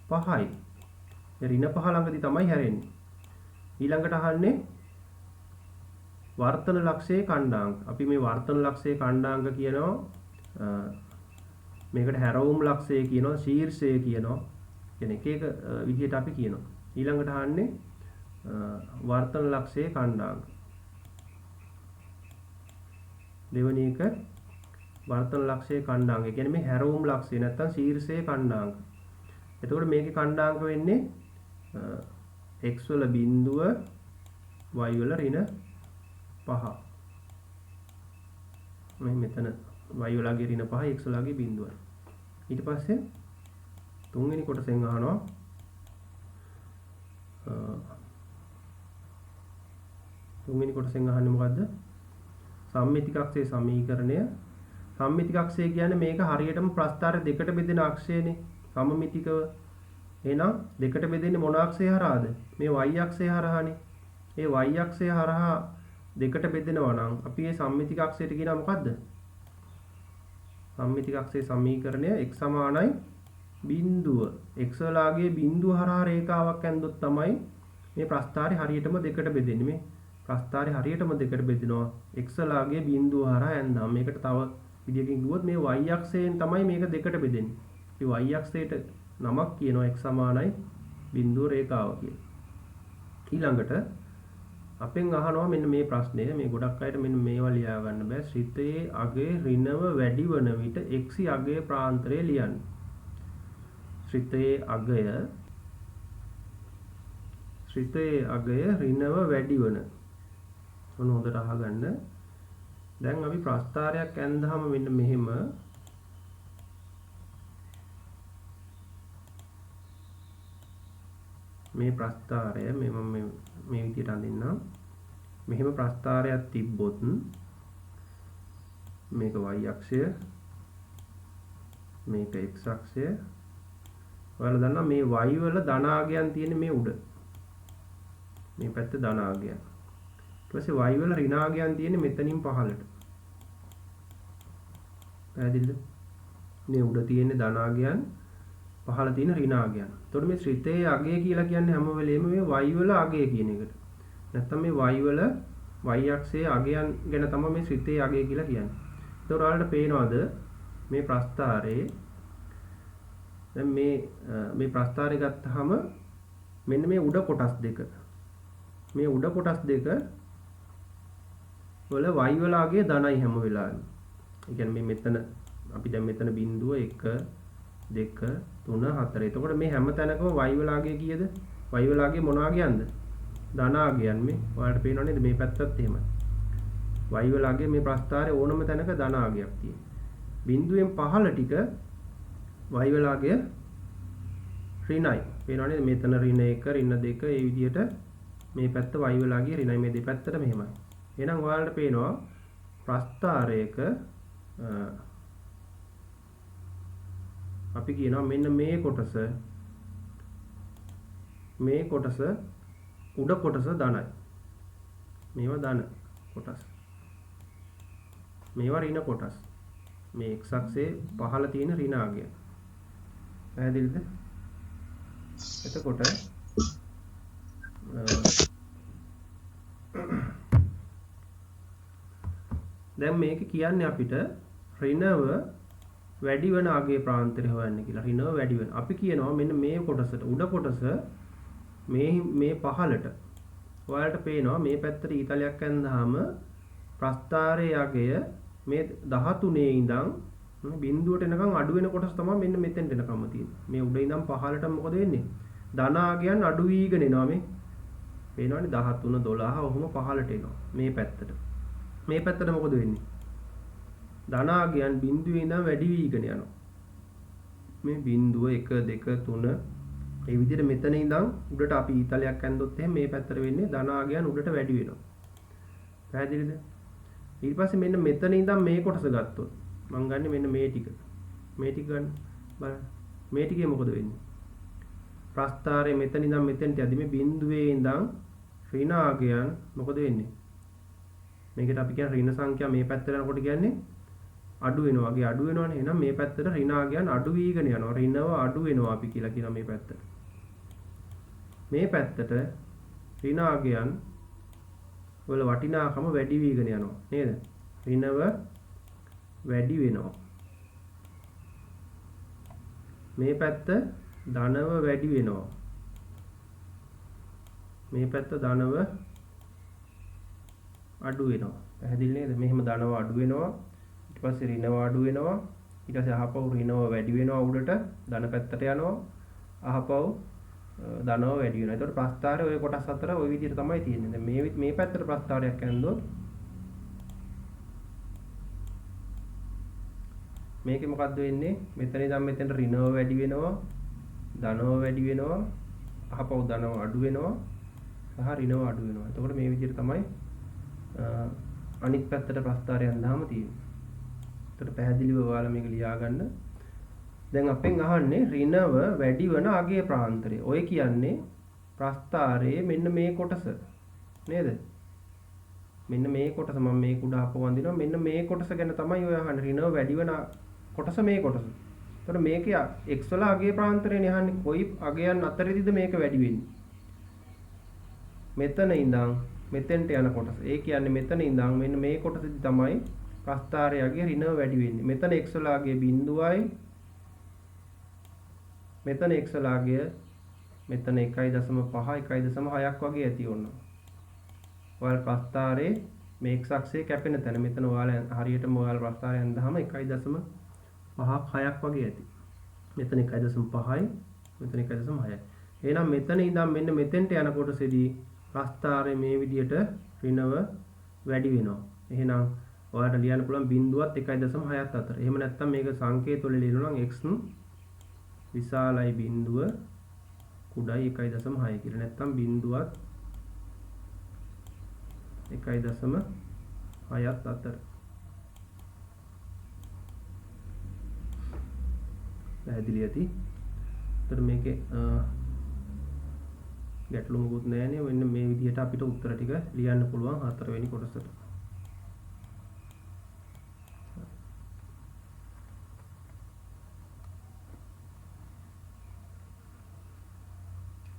5යි. ඍණ 5 ළඟදී තමයි හැරෙන්නේ. ඊළඟට අහන්නේ වර්තන ලක්ෂයේ ඛණ්ඩාංක. අපි මේ වර්තන ලක්ෂයේ ඛණ්ඩාංක කියනවා මේකට හැරවුම් ලක්ෂය කියනවා, ශීර්ෂය කියනවා. කියන එක විදිහට අපි කියනවා. ඊළඟට අහන්නේ වර්තන ලක්ෂයේ ඛණ්ඩාංක. දෙවෙනි එක වර්තන ලක්ෂයේ ඛණ්ඩාංක. ඒ කියන්නේ මේ හැරවුම් ලක්ෂය නැත්තම් ශීර්ෂයේ ඛණ්ඩාංක. එතකොට මේකේ ඛණ්ඩාංක වෙන්නේ x වල බිඳුව y වල ඍණ 5. මේ මෙතන y වලගේ ඍණ 5 x වලගේ බිඳුව. ඊට පස්සේ තුන්වෙනි කොටසෙන් අහනවා තුන්වෙනි කොටසෙන් අහන්නේ මොකද්ද? සම්මිතික අක්ෂයේ සමීකරණය. සම්මිතික අක්ෂය කියන්නේ මේක හරියටම ප්‍රස්ථාර දෙකට බෙදෙන අක්ෂයනේ. සමමිතිකව. එහෙනම් දෙකට බෙදෙන්නේ මොන අක්ෂය හරහාද? මේ y අක්ෂය හරහානේ. ඒ y අක්ෂය හරහා දෙකට බෙදෙනවා නම් අපි මේ සම්මිතික අක්ෂයට කියනවා මොකද්ද? සම්මිතික අක්ෂයේ සමීකරණය x සමානයි බිඳුව. x වලගේ බිඳුව හරහා රේඛාවක් ඇඳුත් තමයි මේ ප්‍රස්ථාරය හරියටම දෙකට බෙදෙන්නේ. මේ ප්‍රස්ථාරය හරියටම දෙකට බෙදෙනවා x වලගේ බිඳුව හරහා ඇඳාම. මේකට තව විදියකින් කිව්වොත් මේ y අක්ෂයෙන් තමයි මේක දෙකට බෙදෙන්නේ. මේ y අක්ෂයට නමක් කියනවා x සමානයි බිඳුව රේඛාව කියලා. ඊළඟට අපෙන් අහනවා මෙන්න මේ ප්‍රශ්නය. මේ ගොඩක් අයට මෙන්න මේවා ලියා ගන්න බෑ. ශ්‍රිතයේ අගය ඍණව වැඩි වන විට x අගය ප්‍රාන්තරය ලියන්න. ශ්‍රිතයේ අගය ඍණව වැඩි වන. මොන හොඳට අහගන්න. දැන් අපි ප්‍රස්ථාරයක් ඇඳහම මෙන්න මෙහෙම මේ ප්‍රස්ථාරය මම මේ විදිහට අඳින්නම්. මෙහෙම ප්‍රස්ථාරයක් තිබ්බොත් මේක y අක්ෂය, මේක x අක්ෂය. ඔයාලා දන්නවා මේ y වල ධනාගයන් තියෙන මේ උඩ. මේ පැත්ත ධනාගයන්. ඊට පස්සේ y වල ඍණාගයන් තියෙන්නේ මෙතනින් පහළට. පැහැදිලිද? මේ උඩ තියෙන්නේ ධනාගයන්, පහළ තියෙන ඍණාගයන්. එතකොට මේ ශ්‍රිතයේ අගය කියලා කියන්නේ හැම වෙලේම මේ y වල අගය කියන එකට. නැත්තම් මේ y වල y අක්ෂයේ අගයන් ගැන තමයි මේ ශ්‍රිතයේ අගය කියලා කියන්නේ. ඒතකොට ඔයාලට පේනවද මේ ප්‍රස්ථාරේ දැන් මේ ප්‍රස්ථාරය ගත්තාම මෙන්න මේ උඩ කොටස් දෙක මේ උඩ කොටස් දෙක වල y වල අගය ධනයි හැම වෙලාවෙම. ඒ කියන්නේ මේ මෙතන අපි දැන් මෙතන බිංදුව 1 2 3 4. එතකොට මේ හැම තැනකම y වල අගය කීයද? y වල අගය මොන අගයන්ද? ධන අගයන්. මේ ඔයාලට පේනව නේද මේ පැත්තත් එහෙමයි. y වල අගය මේ ප්‍රස්ථාරයේ ඕනම තැනක ධන අගයක් තියෙනවා. බිංදුවෙන් පහළ ටික y වල අගය ඍණයි. පේනව නේද මෙතන ඍණ 1 ඍණ 2 ඒ විදිහට මේ පැත්ත y වල අගය ඍණයි. මේ දෙපැත්තට මෙහෙමයි. එහෙනම් ඔයාලට පේනවා ප්‍රස්ථාරයක අපි කියනවා මෙන්න මේ කොටස උඩ කොටස ධනයි. මේවා ධන කොටස්. මේවා ඍණ කොටස්. මේ x අක්ෂයේ පහළ තියෙන ඍණ අගය. පැහැදිලිද? එතකොට දැන් මේක කියන්නේ අපිට ඍණව වැඩි වෙන අගයේ ප්‍රාන්තරය හොයන්න කියලා. ඍණව වැඩි වෙන. අපි කියනවා මෙන්න මේ කොටසට උඩ කොටස මේ පහළට. ඔයාලට පේනවා මේ පැත්තට ඊතලයක් ඇඳාම ප්‍රස්ථාරයේ අගය මේ 13 ඉඳන් බිඳුවට එනකන් අඩු වෙන කොටස තමයි මෙන්න මෙතෙන්ට එනකම්ම තියෙන්නේ. මේ උඩ ඉඳන් පහළට මොකද වෙන්නේ? ධන අගයන් අඩු වීගෙන එනවා මේ. පේනවනේ 13 12 ඔහොම පහළට එනවා මේ පැත්තට. මේ පැත්තට මොකද වෙන්නේ? ධන අගයන් බිඳුවේ ඉඳන් වැඩි වීගෙන යනවා. මේ බිඳුව 1 2 3 ඒ විදිහට මෙතන ඉඳන් උඩට අපි ඊතලයක් ඇන්දොත් එහෙනම් මේ පැත්තට වෙන්නේ ධන අගයන් උඩට වැඩි වෙනවා. පැහැදිලිද? ඊට පස්සේ මෙන්න මෙතන ඉඳන් මේ කොටස ගත්තොත් මම ගන්නේ මෙන්න මේ ටික. මේ ටික ගන්න බලන්න. මේ ටිකේ මොකද වෙන්නේ? ප්‍රස්ථාරයේ මෙතන ඉඳන් මෙතෙන්ට යද්දි මේ බිඳුවේ ඉඳන් ඍණ අගයන් මොකද වෙන්නේ? මේකට අපි කියන ඍණ සංඛ්‍යා මේ පැත්තට යනකොට කියන්නේ අඩු වෙනවා වගේ අඩු වෙනවනේ. එහෙනම් මේ පැත්තට ඍණ අගයන් අඩු වීගෙන යනවා. ඍණව අඩු වෙනවා අපි කියලා කියනවා මේ පැත්තට. මේ පැත්තට ඍණ අගයන් වල වටිනාකම වැඩි වීගෙන යනවා නේද? ඍණව වැඩි වෙනවා. මේ පැත්ත ධනව වැඩි වෙනවා. මේ පැත්ත ධනව අඩු වෙනවා. පැහැදිලි නේද? මෙහෙම ධනව අඩු වෙනවා. ඊට පස්සේ ඍණව අඩු වෙනවා. ඊට පස්සේ අහපව ඍණව වැඩි වෙනවා උඩට ධන පැත්තට යනවා. අහපව ධනව වැඩි වෙනවා. ඒතකොට ප්‍රස්ථාරය ওই කොටස් අතර ওই විදිහට තමයි තියෙන්නේ. දැන් මේ පැත්තට ප්‍රස්ථාරයක් ඇන්දොත් මේකේ මොකද්ද වෙන්නේ? මෙතන ඉඳන් මෙතෙන්ට ඍණව වැඩි වෙනවා. ධනව වැඩි වෙනවා. අහපව ධනව අඩු වෙනවා. සහ ඍණව අඩු වෙනවා. එතකොට මේ විදිහට තමයි අනිත් පැත්තට ප්‍රස්ථාරය යන්දාම තියෙන්නේ. එතකොට පැහැදිලිව ඔයාලා මේක ලියා ගන්න. දැන් අපෙන් අහන්නේ ඍණව වැඩි වෙන අගයේ ප්‍රාන්තරය. ඔය කියන්නේ ප්‍රස්ථාරයේ මෙන්න මේ කොටස. නේද? මෙන්න මේ කොටස මම මේ කුඩ අපව වඳිනවා. මෙන්න මේ කොටස ගැන තමයි ඔය අහන්නේ. ඍණව වැඩි වෙන කොටස මේ කොටස. එතකොට මේකේ x වල අගයේ ප්‍රාන්තරයනේ අහන්නේ. කොයි අගයන් අතරේදීද මේක වැඩි වෙන්නේ? මෙතන ඉඳන් මෙතෙන්ට යන කොටස. ඒ කියන්නේ මෙතන ඉඳන් මෙන්න මේ කොටසදී තමයි ප්‍රස්ථාරයේ අගය ඍණව වැඩි වෙන්නේ. මෙතන x වල අගය 0යි. මෙතන x වල අගය මෙතන 1.5 1.6ක් වගේ ඇති වුණා. ඔයාලා ප්‍රස්ථාරයේ මේ x අක්ෂයේ කැපෙන තැන මෙතන ඔයාලා හරියටම ඔයාලා ප්‍රස්ථාරය යනදාම 1.5ක් 6ක් වගේ ඇති. මෙතන 1.5යි මෙතන 1.6යි. එහෙනම් මෙතන ඉඳන් මෙන්න මෙතෙන්ට යන කොටසේදී ප්‍රස්ථාරයේ මේ විදියට ඍණව වැඩි වෙනවා. එහෙනම් ඔයාලට ලියන්න පුළුවන් බිඳුවත් 1.6ත් අතර. එහෙම නැත්නම් මේක සංකේත වල ලියනවා නම් x විශාලයි බිඳුව කුඩයි 1.6 කියලා. නැත්නම් බිඳුවත් 1.6ත් අතර. පැහැදිලි ඇති. එතකොට මේකේ ගැටලු මොකුත් නැහැනේ. මෙන්න මේ විදිහට අපිට උත්තර ටික ලියන්න පුළුවන් හතරවෙනි කොටසට.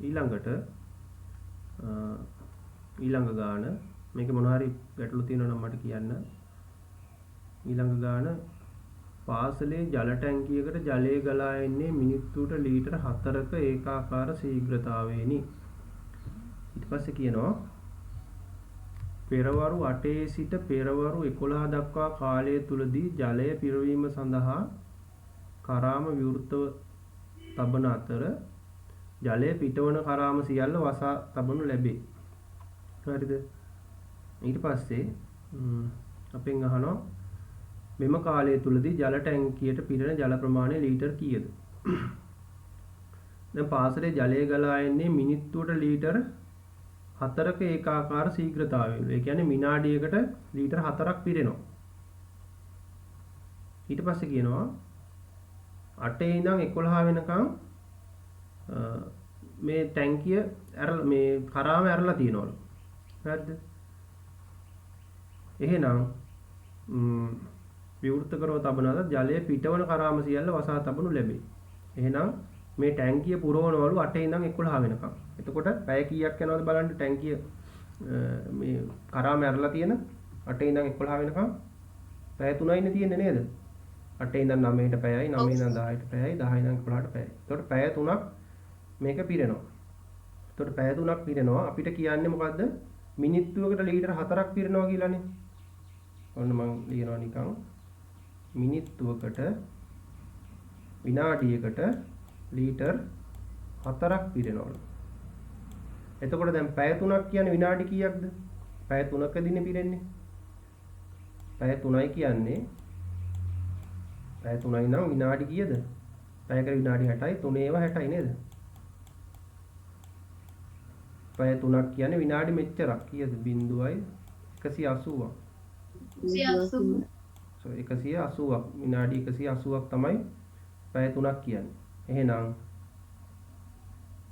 ඊළඟට ඊළඟ ගාන මේක මොනවා හරි ගැටලු තියෙනවා නම් මට කියන්න. ඊළඟ ගාන පාසලේ ජල ටැංකියකට ජලය ගලා එන්නේ මිනිත්තුවට ලීටර 4ක ඒකාකාර ශීඝ්‍රතාවයෙනි. ඊට පස්සේ කියනවා පෙරවරු 8 සිට පෙරවරු 11 දක්වා කාලය තුලදී ජලය පිරවීම සඳහා කරාම විවෘතව තබන අතර ජලය පිටවන කරාම සියල්ල වසා තබනු ලැබේ. හරිද? ඊට පස්සේ අපෙන් අහනවා මෙම කාලය තුලදී ජල ටැංකියට පිරෙන ජල ප්‍රමාණය ලීටර් කීයද? දැන් පාසලේ ජලය ගලා එන්නේ මිනිත්තුවට ලීටර් 4ක ඒකාකාර ශීඝ්‍රතාවයෙන්. ඒ කියන්නේ විනාඩියකට ලීටර් 4ක් පිරෙනවා. ඊට පස්සේ කියනවා 8 ඉඳන් 11 වෙනකම් මේ ටැංකිය මේ කරාම ඇරලා තියෙනවලු. හරිද? එහෙනම් විවෘත කරව තබන අතර ජලය පිටවන කරාම සියල්ල වසා තබනු ලැබේ. එහෙනම් මේ ටැංකිය පුරවනවලු 8 ඉඳන් 11 වෙනකම්. එතකොට පැය කීයක් යනවද බලන්න ටැංකිය මේ කරාම ඇරලා තියෙන 8 ඉඳන් 11 වෙනකම් පැය 3යිනේ තියෙන්නේ නේද? 8 ඉඳන් 9ට පැයයි, 9 ඉඳන් 10ට පැයයි, 10 ඉඳන් 11ට පැයයි. එතකොට පැය 3ක් මේක පිරෙනවා. එතකොට පැය 3ක් පිරෙනවා. අපිට කියන්නේ මොකද්ද? මිනිත්තුවකට ලීටර් 4ක් පිරෙනවා කියලානේ. ඔන්න මම ලියනවා නිකන් මිනිත්තුවකට විනාඩියකට ලීටර් 4ක් පිරෙනවලු. එතකොට දැන් පැය 3ක් කියන්නේ විනාඩි කීයක්ද? පැය 3කදීනේ පිරෙන්නේ. පැය 3යි කියන්නේ පැය 3යි නම් විනාඩි කීයද? පැයකට විනාඩි 60යි 3 ඒවා 60යි නේද? පැය 3ක් කියන්නේ විනාඩි මෙච්චරක් කීයද? 0.180ක්. 180ක් විනාඩි 180ක් තමයි පැය 3ක් කියන්නේ. එහෙනම්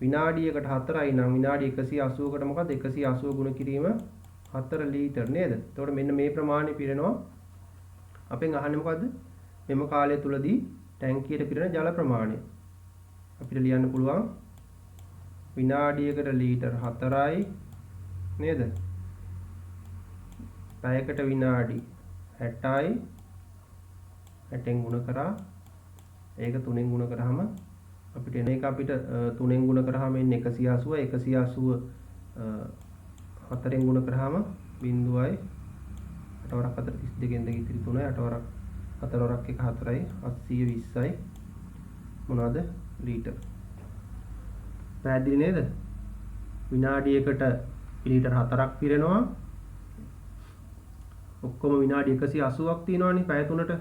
විනාඩියකට 4යි නම් විනාඩි 180කට මොකද 180 ගුණ කිරීම 4 ලීටර් නේද? එතකොට මෙන්න මේ ප්‍රමාණය පිරෙනවා. අපෙන් අහන්නේ මොකද්ද? මෙම කාලය තුලදී ටැංකියට පිරෙන ජල ප්‍රමාණය. අපිට ලියන්න පුළුවන් විනාඩියකට ලීටර් 4යි නේද? පැයකට විනාඩි 60යි 60ෙන් ගුණ කරා ඒක 3ෙන් ගුණ කරාම අපිට එන එක අපිට 3ෙන් ගුණ කරාම එන්නේ 180 180 4ෙන් ගුණ කරාම 0.8 වරක් 4 32න් දෙක ඉතිරි 3යි 8 වරක් 4 වරක් 1 4යි 820යි මොනවද ලීටර්. පැහැදිලි නේද? විනාඩියකට ලීටර් 4ක් පිරෙනවා. ඔක්කොම විනාඩි 180ක් තියෙනවානේ පැය 3ට.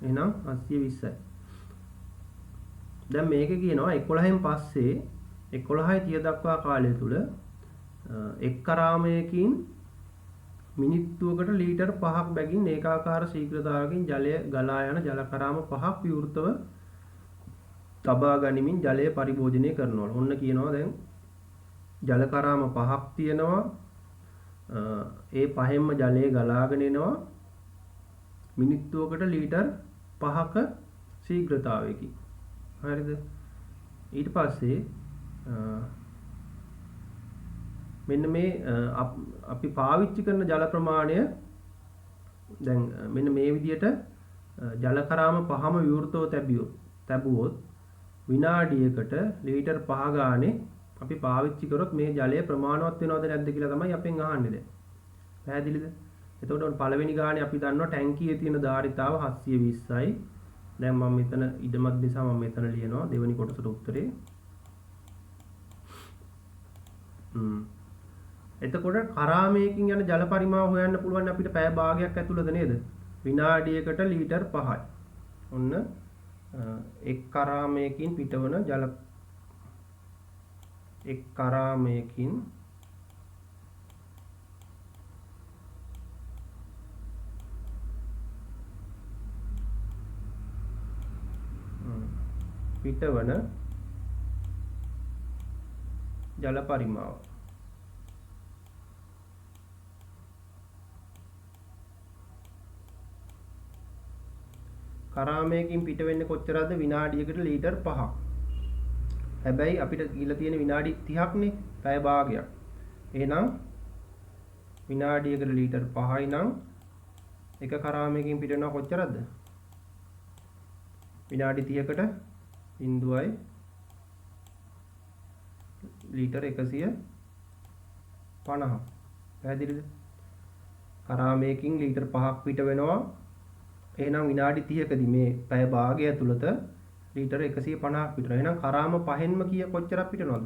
එහෙනම් 820යි. දැන් මේක කියනවා 11න් පස්සේ 11යි 30 දක්වා කාලය තුල එක් කරාමයකින් මිනිත්තුවකට ලීටර් 5ක් බැගින් ඒකාකාර ශීඝ්‍රතාවකින් ජලය ගලා යන ජල කරාම 5ක් විවෘතව තබා ගනිමින් ජලය පරිභෝජනය කරනවා. ඔන්න කියනවා දැන් ජල කරාම 5ක් තියෙනවා. ඒ පහෙන්ම ජලය ගලාගෙන එනවා මිනිත්තුවකට ලීටර් 5ක ශීඝ්‍රතාවයකින්. හරිද? ඊට පස්සේ මෙන්න මේ අපි පාවිච්චි කරන ජල ප්‍රමාණය දැන් මෙන්න මේ විදිහට ජල කරාම 5ම විවෘතව තැබුවොත් විනාඩියකට ලීටර් 5 ගානේ අපි පාවිච්චි කරොත් මේ ජලය ප්‍රමාණවත් වෙනවද නැද්ද කියලා තමයි අපෙන් අහන්නේ දැන්. පැහැදිලිද? එතකොට පළවෙනි ගානේ අපි දන්නවා ටැංකියේ තියෙන ධාරිතාව 720යි. දැන් මම මෙතන ඉදමත් නිසා මම මෙතන ලියනවා දෙවෙනි කොටසට උත්තරේ. එතකොට කරාමයකින් යන ජල පරිමාව හොයන්න පුළුවන් අපිට පැය භාගයක් ඇතුළත නේද? විනාඩියකට ලීටර් 5යි. ඔන්න එක් කරාමයකින් පිටවන ජල එක් කරාමයකින් පිටවන ජල පරිමාව. කරාමයකින් පිට වෙන්නේ කොච්චරද? විනාඩියකට ලීටර් 5ක්. හැබැයි අපිට දීලා තියෙන විනාඩි 30ක්නේ පැය භාගයක්. එහෙනම් විනාඩියකට ලීටර් 5යි නම් එක කරාමයකින් පිට වෙනවා කොච්චරද? විනාඩි 30කට 0.0 ලීටර් 150. පැහැදිලිද? කරාමයකින් ලීටර් 5ක් පිට වෙනවා. එහෙනම් විනාඩි 30කදී මේ පැය භාගය ඇතුළත ලීටර් 150ක් පිට වෙනවා. එහෙනම් කරාම පහෙන්ම කොච්චරක් පිට වෙනවද?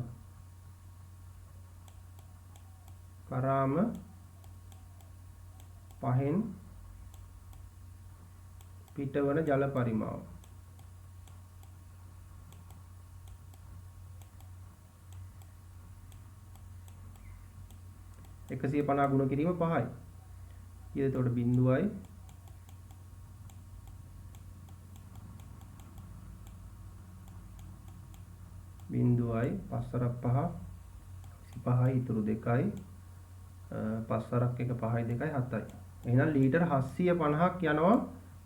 කරාම පහෙන් පිටවන ජල පරිමාව. එකසිය 50 ගුණ කිරීම 5යි. ඊට එතකොට 0.0 5 5යි ඉතුරු 2යි 5 1 5යි 2යි 7යි. එහෙනම් ලීටර් 750ක් යනවා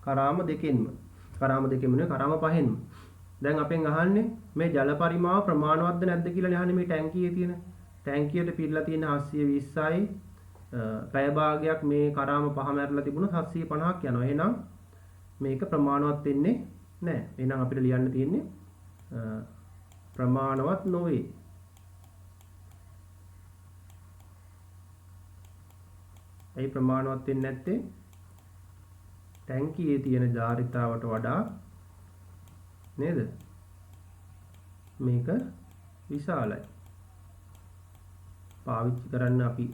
කරාම දෙකෙන්ම. කරාම දෙකෙන්ම නෙවෙයි කරාම පහෙන්ම. දැන් අපෙන් අහන්නේ මේ ජල පරිමාව ප්‍රමාණවත්ද නැද්ද කියලා අහන්නේ මේ ටැංකියේ තියෙන. ටැංකියට පිරලා තියෙන 720යි පැය භාගයක් මේ කරාම පහ මැරලා තිබුණොත් 750ක් යනවා. එහෙනම් මේක ප්‍රමාණවත් වෙන්නේ නැහැ. එහෙනම් අපිට ලියන්න තියෙන්නේ ප්‍රමාණවත් නොවේ. ඒ ප්‍රමාණවත් වෙන්නේ නැත්තේ ටැංකියේ තියෙන ධාරිතාවට වඩා නේද? මේක විශාලයි. පාවිච්චි කරන්න අපි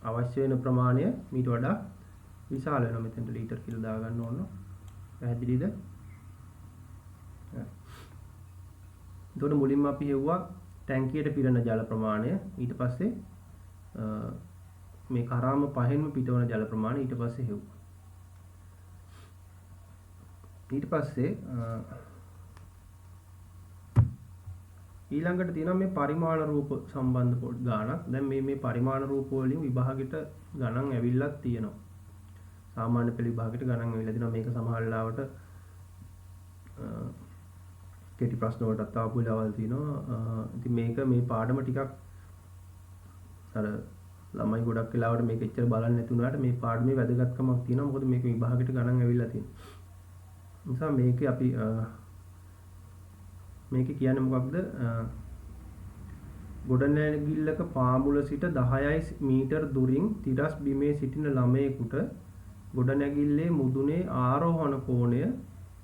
අවශ්‍ය වෙන ප්‍රමාණය මීට වඩා විශාල වෙනවා. මෙතෙන්ට ලීටර් කියලා දාගන්න ඕන. පැහැදිලිද? එතකොට මුලින්ම අපි හෙව්වා ටැංකියට පිරෙන ජල ප්‍රමාණය. ඊට පස්සේ මේ කරාම පහෙන්ම පිටවන ජල ප්‍රමාණය ඊට පස්සේ හෙව්වා. ඊට පස්සේ ඊළඟට තියෙනවා මේ පරිමාණ රූප සම්බන්ධ පොඩි ගානක්. දැන් මේ පරිමාණ රූප වලින් විභාගෙට ගණන් ඇවිල්ලක් තියෙනවා. සාමාන්‍ය පෙළ විභාගෙට ගණන් ඇවිල්ලා තියෙනවා. මේක සමහර වෙලාවට කෙටි ප්‍රශ්න වලටත් ආපු වෙලාවල් තියෙනවා. ඉතින් මේක මේ පාඩම ටිකක් අර ළමයි ගොඩක් වෙලාවට මේක එච්චර බලන්නේ නැති වුණාට මේ පාඩමේ වැදගත්කමක් තියෙනවා. මොකද මේක විභාගෙට ගණන් ඇවිල්ලා තියෙනවා. නිසා මේකේ අපි මේක කියන්නේ මොකක්ද? ගොඩනැගිල්ලක පාමුල සිට 10 මීටර් දුරින් තිරස් බිමේ සිටින ළමයෙකුට ගොඩනැගිල්ලේ මුදුනේ ආරෝහණ කෝණය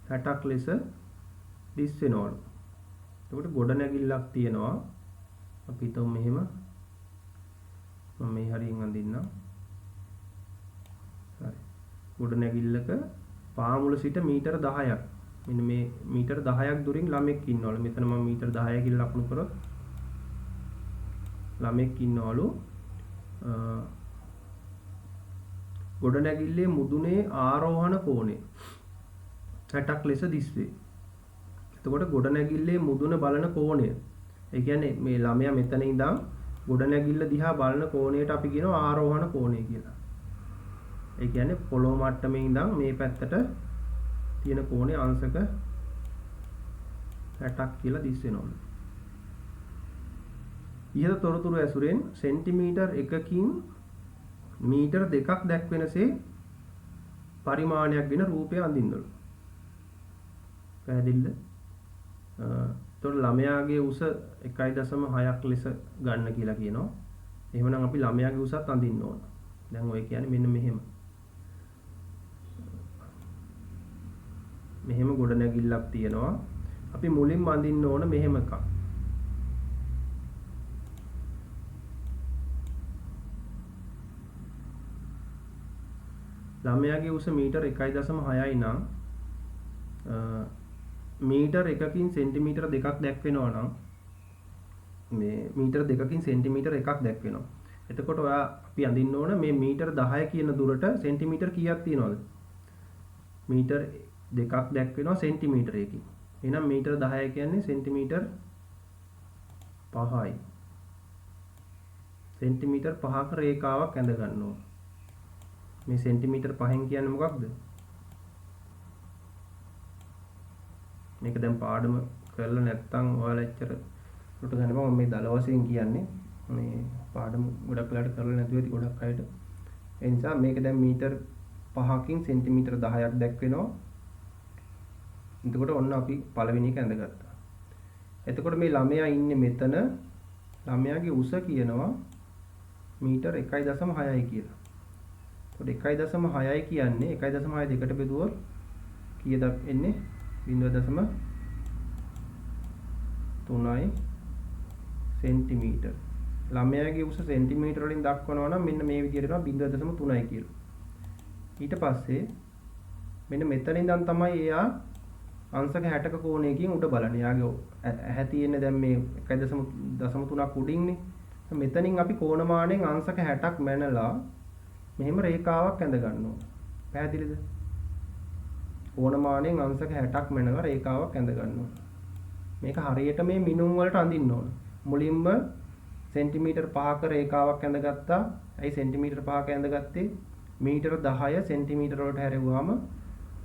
60ක් ලෙස දිස් වෙනවලු. එතකොට ගොඩනැගිල්ලක් තියෙනවා. අපි හිතමු මෙහෙම. මම මේ හරියෙන් අඳින්නම්. හරි. ගොඩනැගිල්ලක පාමුල සිට මීටර 10ක්. මෙන්න මේ මීටර 10ක් දුරින් ළමෙක් ඉන්නවලු. මෙතන මම මීටර 10 කියලා ලකුණු කරොත් ළමෙක් ඉන්නවලු. ගොඩනැගිල්ලේ මුදුනේ ආරෝහණ කෝණය 60ක් ලෙස දිස් වේ. එතකොට ගොඩනැගිල්ලේ මුදුන බලන කෝණය. ඒ කියන්නේ මේ ළමයා මෙතන ඉඳන් ගොඩනැගිල්ල දිහා බලන කෝණයට අපි කියනවා ආරෝහණ කෝණය කියලා. ඒ කියන්නේ පොළොව මට්ටමේ ඉඳන් මේ පැත්තට තියෙන කෝණය අංශක 60ක් කියලා දිස් වෙනවලු. ඉහත තොරතුරු ඇසුරෙන් සෙන්ටිමීටර් 1කින් මීටර් 2ක් දැක්වෙනසේ පරිමාණයක් ගෙන රූපය අඳින්නලු. පැහැදිලිද? එතකොට ළමයාගේ උස 1.6ක් ලෙස ගන්න කියලා කියනවා. එහෙමනම් අපි ළමයාගේ උසත් අඳින්න ඕන. දැන් ඔය කියන්නේ මෙන්න මෙහෙම. මෙහෙම ගොඩනැගිල්ලක් තියෙනවා. අපි මුලින්ම අඳින්න ඕන මෙහෙම එකක්. ළමයාගේ උස මීටර් 1.6යි නම් මීටර් 1කින් සෙන්ටිමීටර් 2ක් දැක්වෙනවා නම් මේ මීටර් 2කින් සෙන්ටිමීටර් 1ක් දැක්වෙනවා. එතකොට ඔයා අපි අඳින්න ඕන මේ මීටර් 10 කියන දුරට සෙන්ටිමීටර් කීයක් තියනවද? මීටර් 2ක් දැක්වෙනවා සෙන්ටිමීටර් 1කින්. එහෙනම් මීටර් 10 කියන්නේ සෙන්ටිමීටර් 5යි. සෙන්ටිමීටර් 5ක රේඛාවක් ඇඳ ගන්න ඕන. මේ සෙන්ටිමීටර් 5න් කියන්නේ මොකක්ද? මේක දැන් පාඩම කරලා නැත්නම් ඔයාලා එච්චර උට ගන්න බෑ. මම මේ දල වශයෙන් කියන්නේ මේ පාඩම ගොඩක් වෙලාට කරලා නැතුව ඇති ගොඩක් අයට. ඒ නිසා මේක දැන් මීටර් 5කින් සෙන්ටිමීටර් 10ක් දැක්වෙනවා. එතකොට ඔන්න අපි පළවෙනි එක ඇඳගත්තා. එතකොට මේ ළමයා ඉන්නේ මෙතන. ළමයාගේ උස කියනවා මීටර් 1.6යි කියලා. එතකොට 1.6යි කියන්නේ 1.6 දෙකට බෙදුවොත් කීයද එන්නේ? 0.3 සෙන්ටිමීටර්. ළමයාගේ උස සෙන්ටිමීටර වලින් දක්වනවා නම් මෙන්න මේ විදිහට එනවා 0.3යි කියලා. ඊට පස්සේ මෙන්න මෙතන ඉඳන් තමයි එයා අංශක 60ක කෝණයකින් උඩ බලන්නේ. එයාගේ ඇහැ තියෙන්නේ දැන් මේ 1.3ක් උඩින්නේ. මෙතනින් අපි කෝණමානෙන් අංශක 60ක් මැනලා මෙහෙම රේඛාවක් ඇඳ ගන්නවා. පැහැදිලිද? කෝණමානෙන් අංශක 60ක් මැනලා රේඛාවක් ඇඳ ගන්නවා. මේක හරියට මේ මිනුම් වලට අඳින්න ඕන. මුලින්ම සෙන්ටිමීටර් 5ක රේඛාවක් ඇඳගත්තා. ඇයි සෙන්ටිමීටර් 5ක ඇඳගත්තේ? මීටර 10 සෙන්ටිමීටර වලට හැරෙවුවාම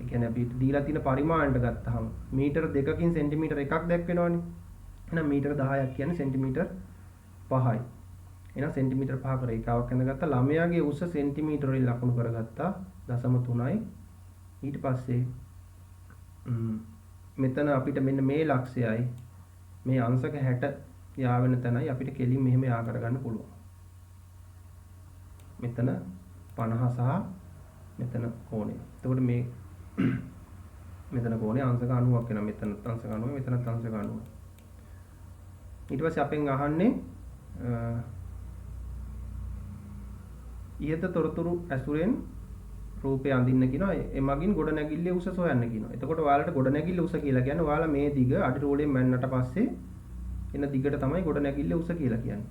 ඒ කියන්නේ අපි දීලා තියෙන පරිමාණයට ගත්තාම මීටර 2කින් සෙන්ටිමීටර 1ක් දැක්වෙනවනේ. එහෙනම් මීටර 10ක් කියන්නේ සෙන්ටිමීටර 5යි. එහෙනම් සෙන්ටිමීටර 5ක රේඛාවක් ඇඳගත්තා. ළමයාගේ උස සෙන්ටිමීටර වලින් ලකුණු කරගත්තා 0.3යි. ඊට පස්සේ මෙතන අපිට මෙන්න මේ ලක්ෂයයි මේ අංශක 60 යාවෙන තැනයි අපිට කෙලින් මෙහෙම යා කරගන්න පුළුවන්. මෙතන 50 සහ මෙතන කෝණය. එතකොට මේ මෙතන කෝණය අංශක 90ක් වෙනවා. මෙතන අංශක 90, මෙතන අංශක 90. ඊට පස්සේ අපෙන් අහන්නේ ඉහත තොරතුරු ඇසුරෙන් රූපය අඳින්න කියනවා. එමගින් ගොඩනැගිල්ලේ උස සොයන්න කියනවා. එතකොට ඔයාලට ගොඩනැගිල්ල උස කියලා කියන්නේ ඔයාලා මේ දිග අඩි රෝලෙන් මැන්නට පස්සේ එන දිගට තමයි ගොඩනැගිල්ලේ උස කියලා කියන්නේ.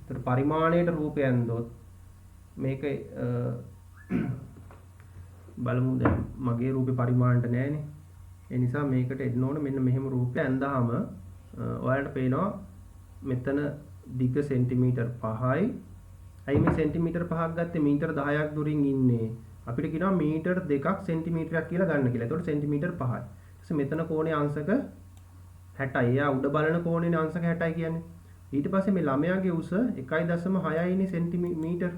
එතකොට පරිමාණයට රූපය ඇඳොත් මේක බලමු දැන් මගේ රූපේ පරිමාණයට නෑනේ. ඒ නිසා මේකට එන්න ඕන මෙන්න මෙහෙම රූපය ඇඳාම ඔයාලට පේනවා මෙතන දිග සෙන්ටිමීටර් 5යි. අයි මේ සෙන්ටිමීටර් 5ක් ගත්තේ මීටර 10ක් දුරින් ඉන්නේ. අපිට කියනවා මීටර් 2ක් සෙන්ටිමීටරයක් කියලා ගන්න කියලා. එතකොට සෙන්ටිමීටර් 5යි. ඊට මෙතන කෝණේ අංශක 60යි. එයා උඩ බලන කෝණේ අංශක 60යි කියන්නේ. ඊට පස්සේ මේ ළමයාගේ උස 1.6යිනේ සෙන්ටිමීටර්.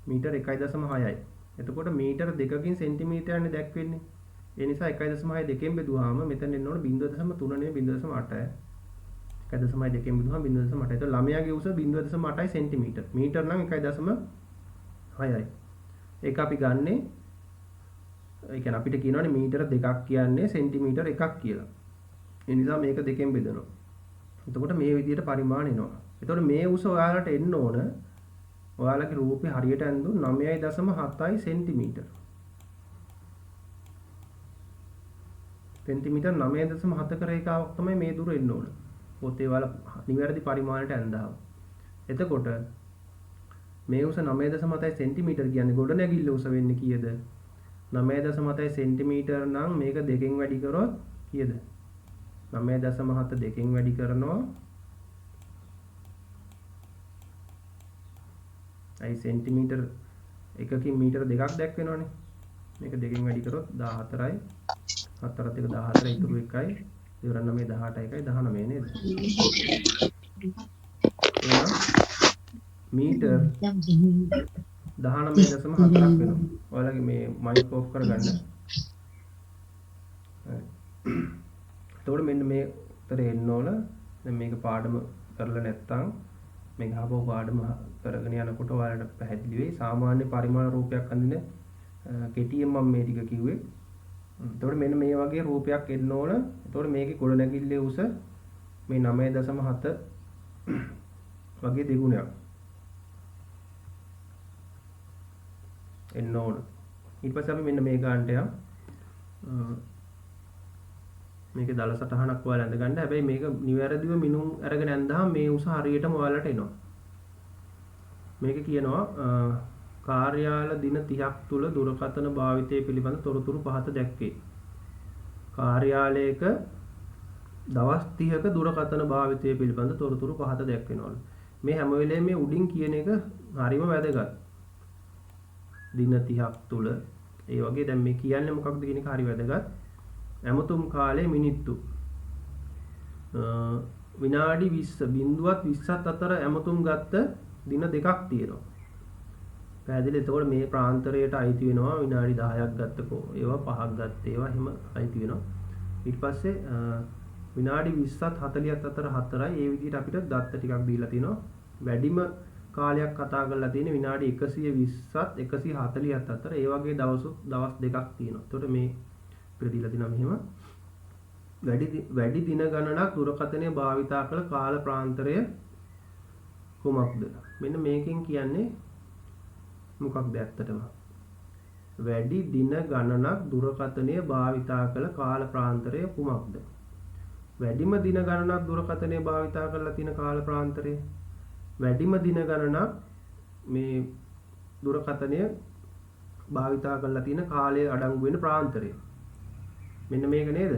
මීටර් 1.6යි. එතකොට මීටර් 2කින් සෙන්ටිමීටරයක්නේ දැක්වෙන්නේ. ඒ නිසා 1.6 දෙකෙන් බෙදුවාම මෙතන එන්න ඕන 0.3 නෙවෙයි 0.8යි. 1.2 දෙකෙන් බෙදුවාම 0.8යි. එතකොට ළමයාගේ උස 0.8යි සෙන්ටිමීටර්. මීටර් නම් 1.6යි. ඒක අපි ගන්නේ ඒ කියන්නේ අපිට කියනවානේ මීටර 2ක් කියන්නේ සෙන්ටිමීටර් 1ක් කියලා. ඒ නිසා මේක දෙකෙන් බෙදනවා. එතකොට මේ විදිහට පරිමාණ එනවා. එතකොට මේ උස ඔයාලට එන්න ඕන ඔයාලගේ රූපේ හරියට ඇඳු 9.7යි සෙන්ටිමීටර්. සෙන්ටිමීටර් 9.7ක රේඛාවක් තමයි මේ දුර එන්න ඕන. පොතේ ඔයාලා නිවැරදි පරිමාණයට ඇඳාම. එතකොට මේ උස 9.7යි සෙන්ටිමීටර් කියන්නේ ගොඩනැගිල්ල උස වෙන්නේ කීයද? 9.7යි සෙන්ටිමීටර් නම් මේක දෙකෙන් වැඩි කරොත් කීයද? 9.7 දෙකෙන් වැඩි කරනවා. අයි සෙන්ටිමීටර් එකකින් මීටර 2ක් දැක්වෙනවනේ. මේක දෙකෙන් වැඩි කරොත් 14යි. 4ත් එක 14 ඉතුරු 1යි. ඉවරන්න මේ 18 එකයි 19 නේද? එහෙනම් මීටර් 19.4ක් වෙනවා. ඔයාලගේ මේ මයික් ඔෆ් කරගන්න. එතකොට මෙන්න මේ උත්තරේ එන්න ඕන. දැන් මේක පාඩම කරලා නැත්නම් මේ ගහපුව පාඩම කරගෙන යනකොට ඔයාලට පැහැදිලි වෙයි. සාමාන්‍ය පරිමාණ රූපයක් අඳින කෙටියෙන් මම මේ ටික කිව්වේ. එතකොට මෙන්න මේ වගේ රූපයක් එන්න ඕන. එතකොට මේකේ ගොඩනැගිල්ලේ උස මේ 9.7 වගේ දෙගුණයක් එන්න ඕන. ඊට පස්සේ අපි මෙන්න මේ ගන්නට යමු. මේකේ දල සටහනක් ඔයාලා ඇඳ ගන්න. හැබැයි මේක නිවැරදිව මිනුම් අරගෙන ඇඳාම මේ උස හරියටම ඔයාලට එනවා. මේක කියනවා කාර්යාල දින 30ක් තුල දුරකථන භාවිතය පිළිබඳ තොරතුරු පහත දැක්වේ. කාර්යාලයක දවස් 30ක දුරකථන භාවිතය පිළිබඳ තොරතුරු පහත දැක්වෙනවලු. මේ හැම වෙලේම මේ උඩින් කියන එක හරිම වැදගත්. දින 30ක් තුල ඒ වගේ දැන් මේ කියන්නේ මොකක්ද කියන එක හරි වැදගත්. ඇමතුම් කාලේ මිනිත්තු විනාඩි 20 බිඳුවත් 20ත් අතර ඇමතුම් ගත්ත දින දෙකක් තියෙනවා. පැහැදිලි. එතකොට මේ ප්‍රාන්තරයට අයිති වෙනවා විනාඩි 10ක් ගත්තකෝ. ඒවා 5ක් ගත්ත ඒවා එහෙම අයිති වෙනවා. ඊට පස්සේ විනාඩි 20ත් 40ත් අතර 4යි. ඒ විදිහට අපිට දත්ත ටිකක් දීලා තිනවා. වැඩිම කාලයක් කතා කරලා තියෙන විනාඩි 120ත් 140ත් අතර. ඒ වගේ දවස් දෙකක් තියෙනවා. එතකොට මේ අපිට දීලා තිනවා මෙහෙම වැඩි දින ගණනක් දුරකථනය භාවිතා කළ කාල ප්‍රාන්තරය කුමක්ද? මෙන්න මේකෙන් කියන්නේ මොකක්ද ඇත්තටම? වැඩි දින ගණනක් දුරකථනය භාවිතා කළ කාල ප්‍රාන්තරය කුමක්ද? වැඩිම දින ගණනක් දුරකථනය භාවිතා කරලා තියෙන කාල ප්‍රාන්තරය වැඩිම දින ගණනක් මේ දුරකථනය භාවිතා කරලා තියෙන කාලය අඩංගු වෙන ප්‍රාන්තරය. මෙන්න මේක නේද?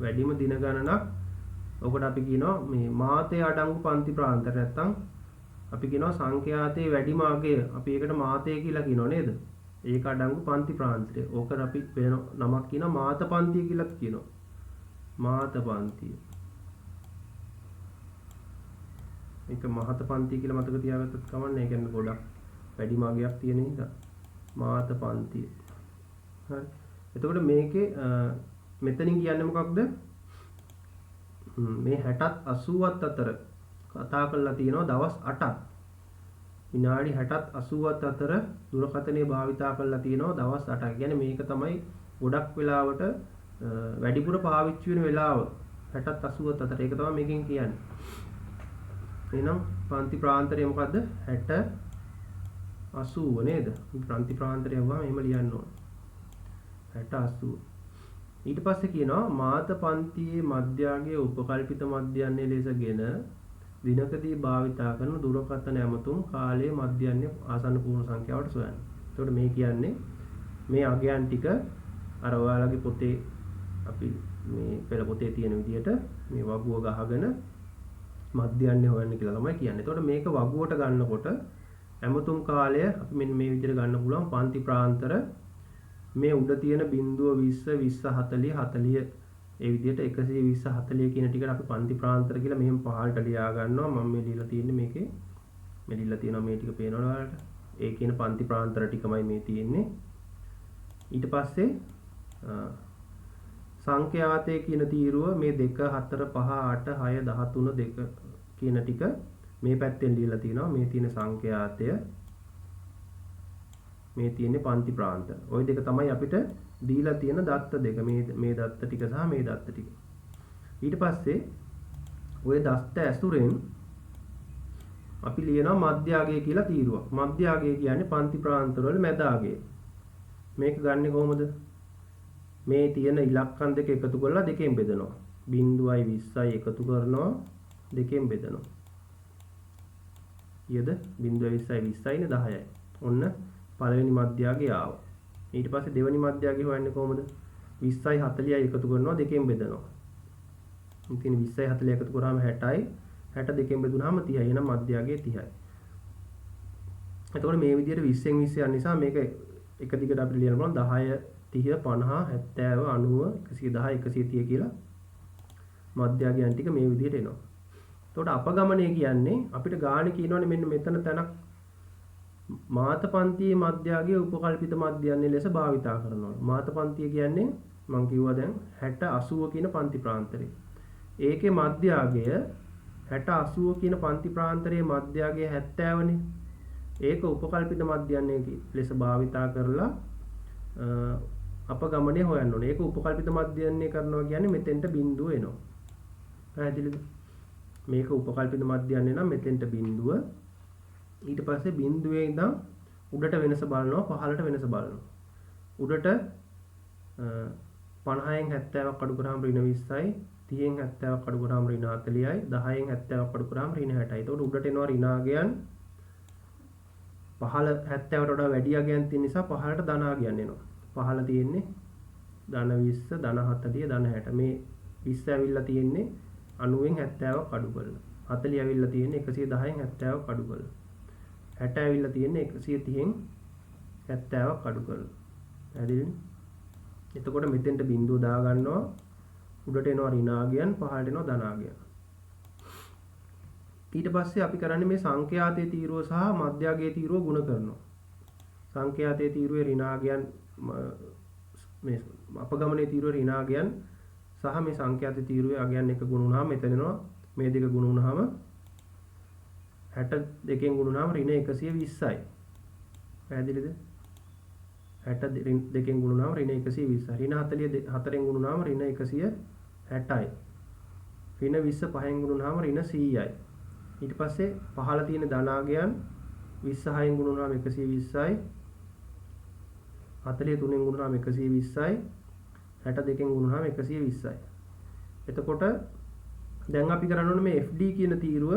වැඩිම දින ගණනක්. ඔකට අපි කියනවා මේ මාතේ අඩංගු පන්ති ප්‍රාන්තර නැත්තම් අපි කියනවා සංඛ්‍යාතයේ වැඩිම අගය. අපි ඒකට මාතේ කියලා කියනවා නේද? ඒක අඩංගු පන්ති ප්‍රාන්තරය. ඕකට අපි වෙන නමක් කියනවා මාත පන්තිය කියලා කියනවා. මාත පන්තිය. ඒක මහත පන්තිය කියලා මතක තියාගත්තත් කමන්නේ. ඒ කියන්නේ ගොඩක් වැඩිම අගයක් තියෙන නිසා මාත පන්තිය. හරි. එතකොට මේකේ මෙතනින් කියන්නේ මොකක්ද? මේ 60ත් 80ත් අතර කතා කරලා තියෙනවා දවස් 8ක්. විනාඩි 60ත් 80ත් අතර දුරකථනය භාවිතා කරලා තියෙනවා දවස් 8ක්. කියන්නේ මේක තමයි ගොඩක් වෙලාවට වැඩිපුර පාවිච්චි වෙන වෙලාව 60ත් 80ත් අතර. ඒක තමයි මේකෙන් කියන්නේ. එහෙනම් පන්ති ප්‍රාන්තරය මොකද්ද? 60 80 නේද? පන්ති ප්‍රාන්තරය වුණාම එහෙම ලියන්න ඕන. 60 80. ඊට පස්සේ කියනවා මාත පන්තියේ මධ්‍යගයේ උපකල්පිත මධ්‍යයන්ය ලෙසගෙන දිනකදී භාවිතා කරන දුරකථන ඇමතුම් කාලයේ මධ්‍යයන්ය ආසන්න පූර්ණ සංඛ්‍යාවට සොයන්න. එතකොට මේ කියන්නේ මේ අගයන් ටික අර ඔයාලගේ පොතේ අපි මේ පෙළ පොතේ තියෙන විදිහට මේ වගුව ගහගෙන මධ්‍යයන්ය හොයන්න කියලා තමයි කියන්නේ. එතකොට මේක වගුවට ගන්නකොට ඇමතුම් කාලය අපි මෙන්න මේ විදිහට ගන්න පුළුවන්. පන්ති ප්‍රාන්තර මේ උඩ තියෙන බිංදුව 20 20 40 40 ඒ විදිහට 120 40 කියන ටිකට අපි පන්ති ප්‍රාන්තර කියලා මෙහෙම පහළට ලියා ගන්නවා. මම මේ ලියලා තියෙන්නේ මේකේ මේ ලියලා තියෙනවා මේ ටික පේනවද ඔයාලට? ඒ කියන පන්ති ප්‍රාන්තර ටිකමයි මේ තියෙන්නේ. ඊට පස්සේ සංඛ්‍යාතය කියන තීරුව මේ 2 4 5 8 6 13 2 කියන ටික මේ පැත්තෙන් ලියලා තියෙනවා. මේ තියෙන සංඛ්‍යාතය මේ තියෙන්නේ පන්ති ප්‍රාන්ත. ওই දෙක තමයි අපිට දීලා තියෙන දත්ත දෙක. මේ දත්ත ටික සහ මේ දත්ත ටික. ඊට පස්සේ ওই දත්ත ඇසුරෙන් අපි ලියනවා මධ්‍යගය කියලා තීරුවක්. මධ්‍යගය කියන්නේ පන්ති ප්‍රාන්තරවල මැද අගය. මේක ගන්නෙ කොහොමද? මේ තියෙන ඉලක්කම් දෙක එකතු කරලා දෙකෙන් බෙදනවා. 0යි 20යි එකතු කරනවා දෙකෙන් බෙදනවා. ඊයද 0යි 20යි 20යිනේ 10යි. ඔන්න පළවෙනි මධ්‍යගය ආවා. ඊට පස්සේ දෙවෙනි මධ්‍යගය හොයන්නේ කොහොමද? 20යි 40යි එකතු කරනවා දෙකෙන් බෙදනවා. ඉතින් 20යි 40යි එකතු කරාම 60යි 60 දෙකෙන් බෙදුනහම 30යි. එහෙනම් මධ්‍යගය 30යි. එතකොට මේ විදිහට 20න් 20 යන නිසා මේක එක දිගට අපිට ලියන්න පුළුවන් 10 30 50 70 90 110 130 කියලා මධ්‍යගයන් ටික මේ විදිහට එනවා. එතකොට අපගමනය කියන්නේ අපිට ගාණ කියනවනේ මෙන්න මෙතන තැනක් මාත පන්තියේ මධ්‍යගයේ උපකල්පිත මධ්‍යයන්ය ලෙස භාවිතා කරනවා. මාත පන්තිය කියන්නේ මම කිව්වා දැන් 60 80 කියන පන්ති ප්‍රාන්තරය. ඒකේ මධ්‍යගය 60 80 කියන පන්ති ප්‍රාන්තරයේ මධ්‍යගය 70නේ. ඒක උපකල්පිත මධ්‍යයන්ය ලෙස භාවිතා කරලා අපගමනය හොයන්න ඕනේ. ඒක උපකල්පිත මධ්‍යයන්ය කරනවා කියන්නේ මෙතෙන්ට බිඳුව එනවා. පැහැදිලිද? මේක උපකල්පිත මධ්‍යයන්ය නම් මෙතෙන්ට බිඳුව. ඊට පස්සේ බිඳුවේ ඉඳන් උඩට වෙනස බලනවා පහළට වෙනස බලනවා. උඩට 50න් 70ක් අඩු කරාම ඍණ 20යි 30න් 70ක් අඩු කරාම ඍණ 40යි 10න් 70ක් අඩු කරාම ඍණ 60යි. එතකොට උඩට එනවා ඍණ අගයන් පහළ 70ට වඩා වැඩි අගයන් තියෙන නිසා පහළට ධන අගයන් එනවා. පහළ තියෙන්නේ ධන 20 ධන 40 ධන 60. මේ 20 ඇවිල්ලා තියෙන්නේ 90න් 70ක් අඩු කරලා. 40 ඇවිල්ලා තියෙන්නේ 110න් 70ක් අඩු කරලා. 60 ඇවිල්ලා තියෙන්නේ 130න් 70ක් අඩු කරලා. පැහැදිලිද? එතකොට මෙතෙන්ට බිඳුව දා ගන්නවා. උඩට එනවා ඍණාගයන් පහළට එනවා ධනාගයන්. ඊට පස්සේ අපි කරන්නේ මේ සංඛ්‍යාතයේ තීරුව සහ මධ්‍යගයේ තීරුව ගුණ කරනවා. සංඛ්‍යාතයේ තීරුවේ ඍණාගයන් මේ අපගමනයේ තීරුවේ ඍණාගයන් සහ මේ සංඛ්‍යාතයේ තීරුවේ අගයන් එක ගුණ වුණාම මෙතන එනවා මේ දෙක ගුණ වුණාම 62න් ගුණ වුණාම ඍණ 120යි. පැහැදිලිද? 62න් ගුණ වුණාම ඍණ 120යි. ඍණ 44න් ගුණ වුණාම ඍණ 160යි. ඍණ 20 5න් ගුණ වුණාම ඍණ 100යි. ඊට පස්සේ පහළ තියෙන ධනාගයන් 26න් ගුණ වුණාම 120යි. 43න් ගුණ වුණාම 120යි. 62න් ගුණ වුණාම 120යි. එතකොට දැන් අපි කරන්න ඕනේ මේ FD කියන තීරුව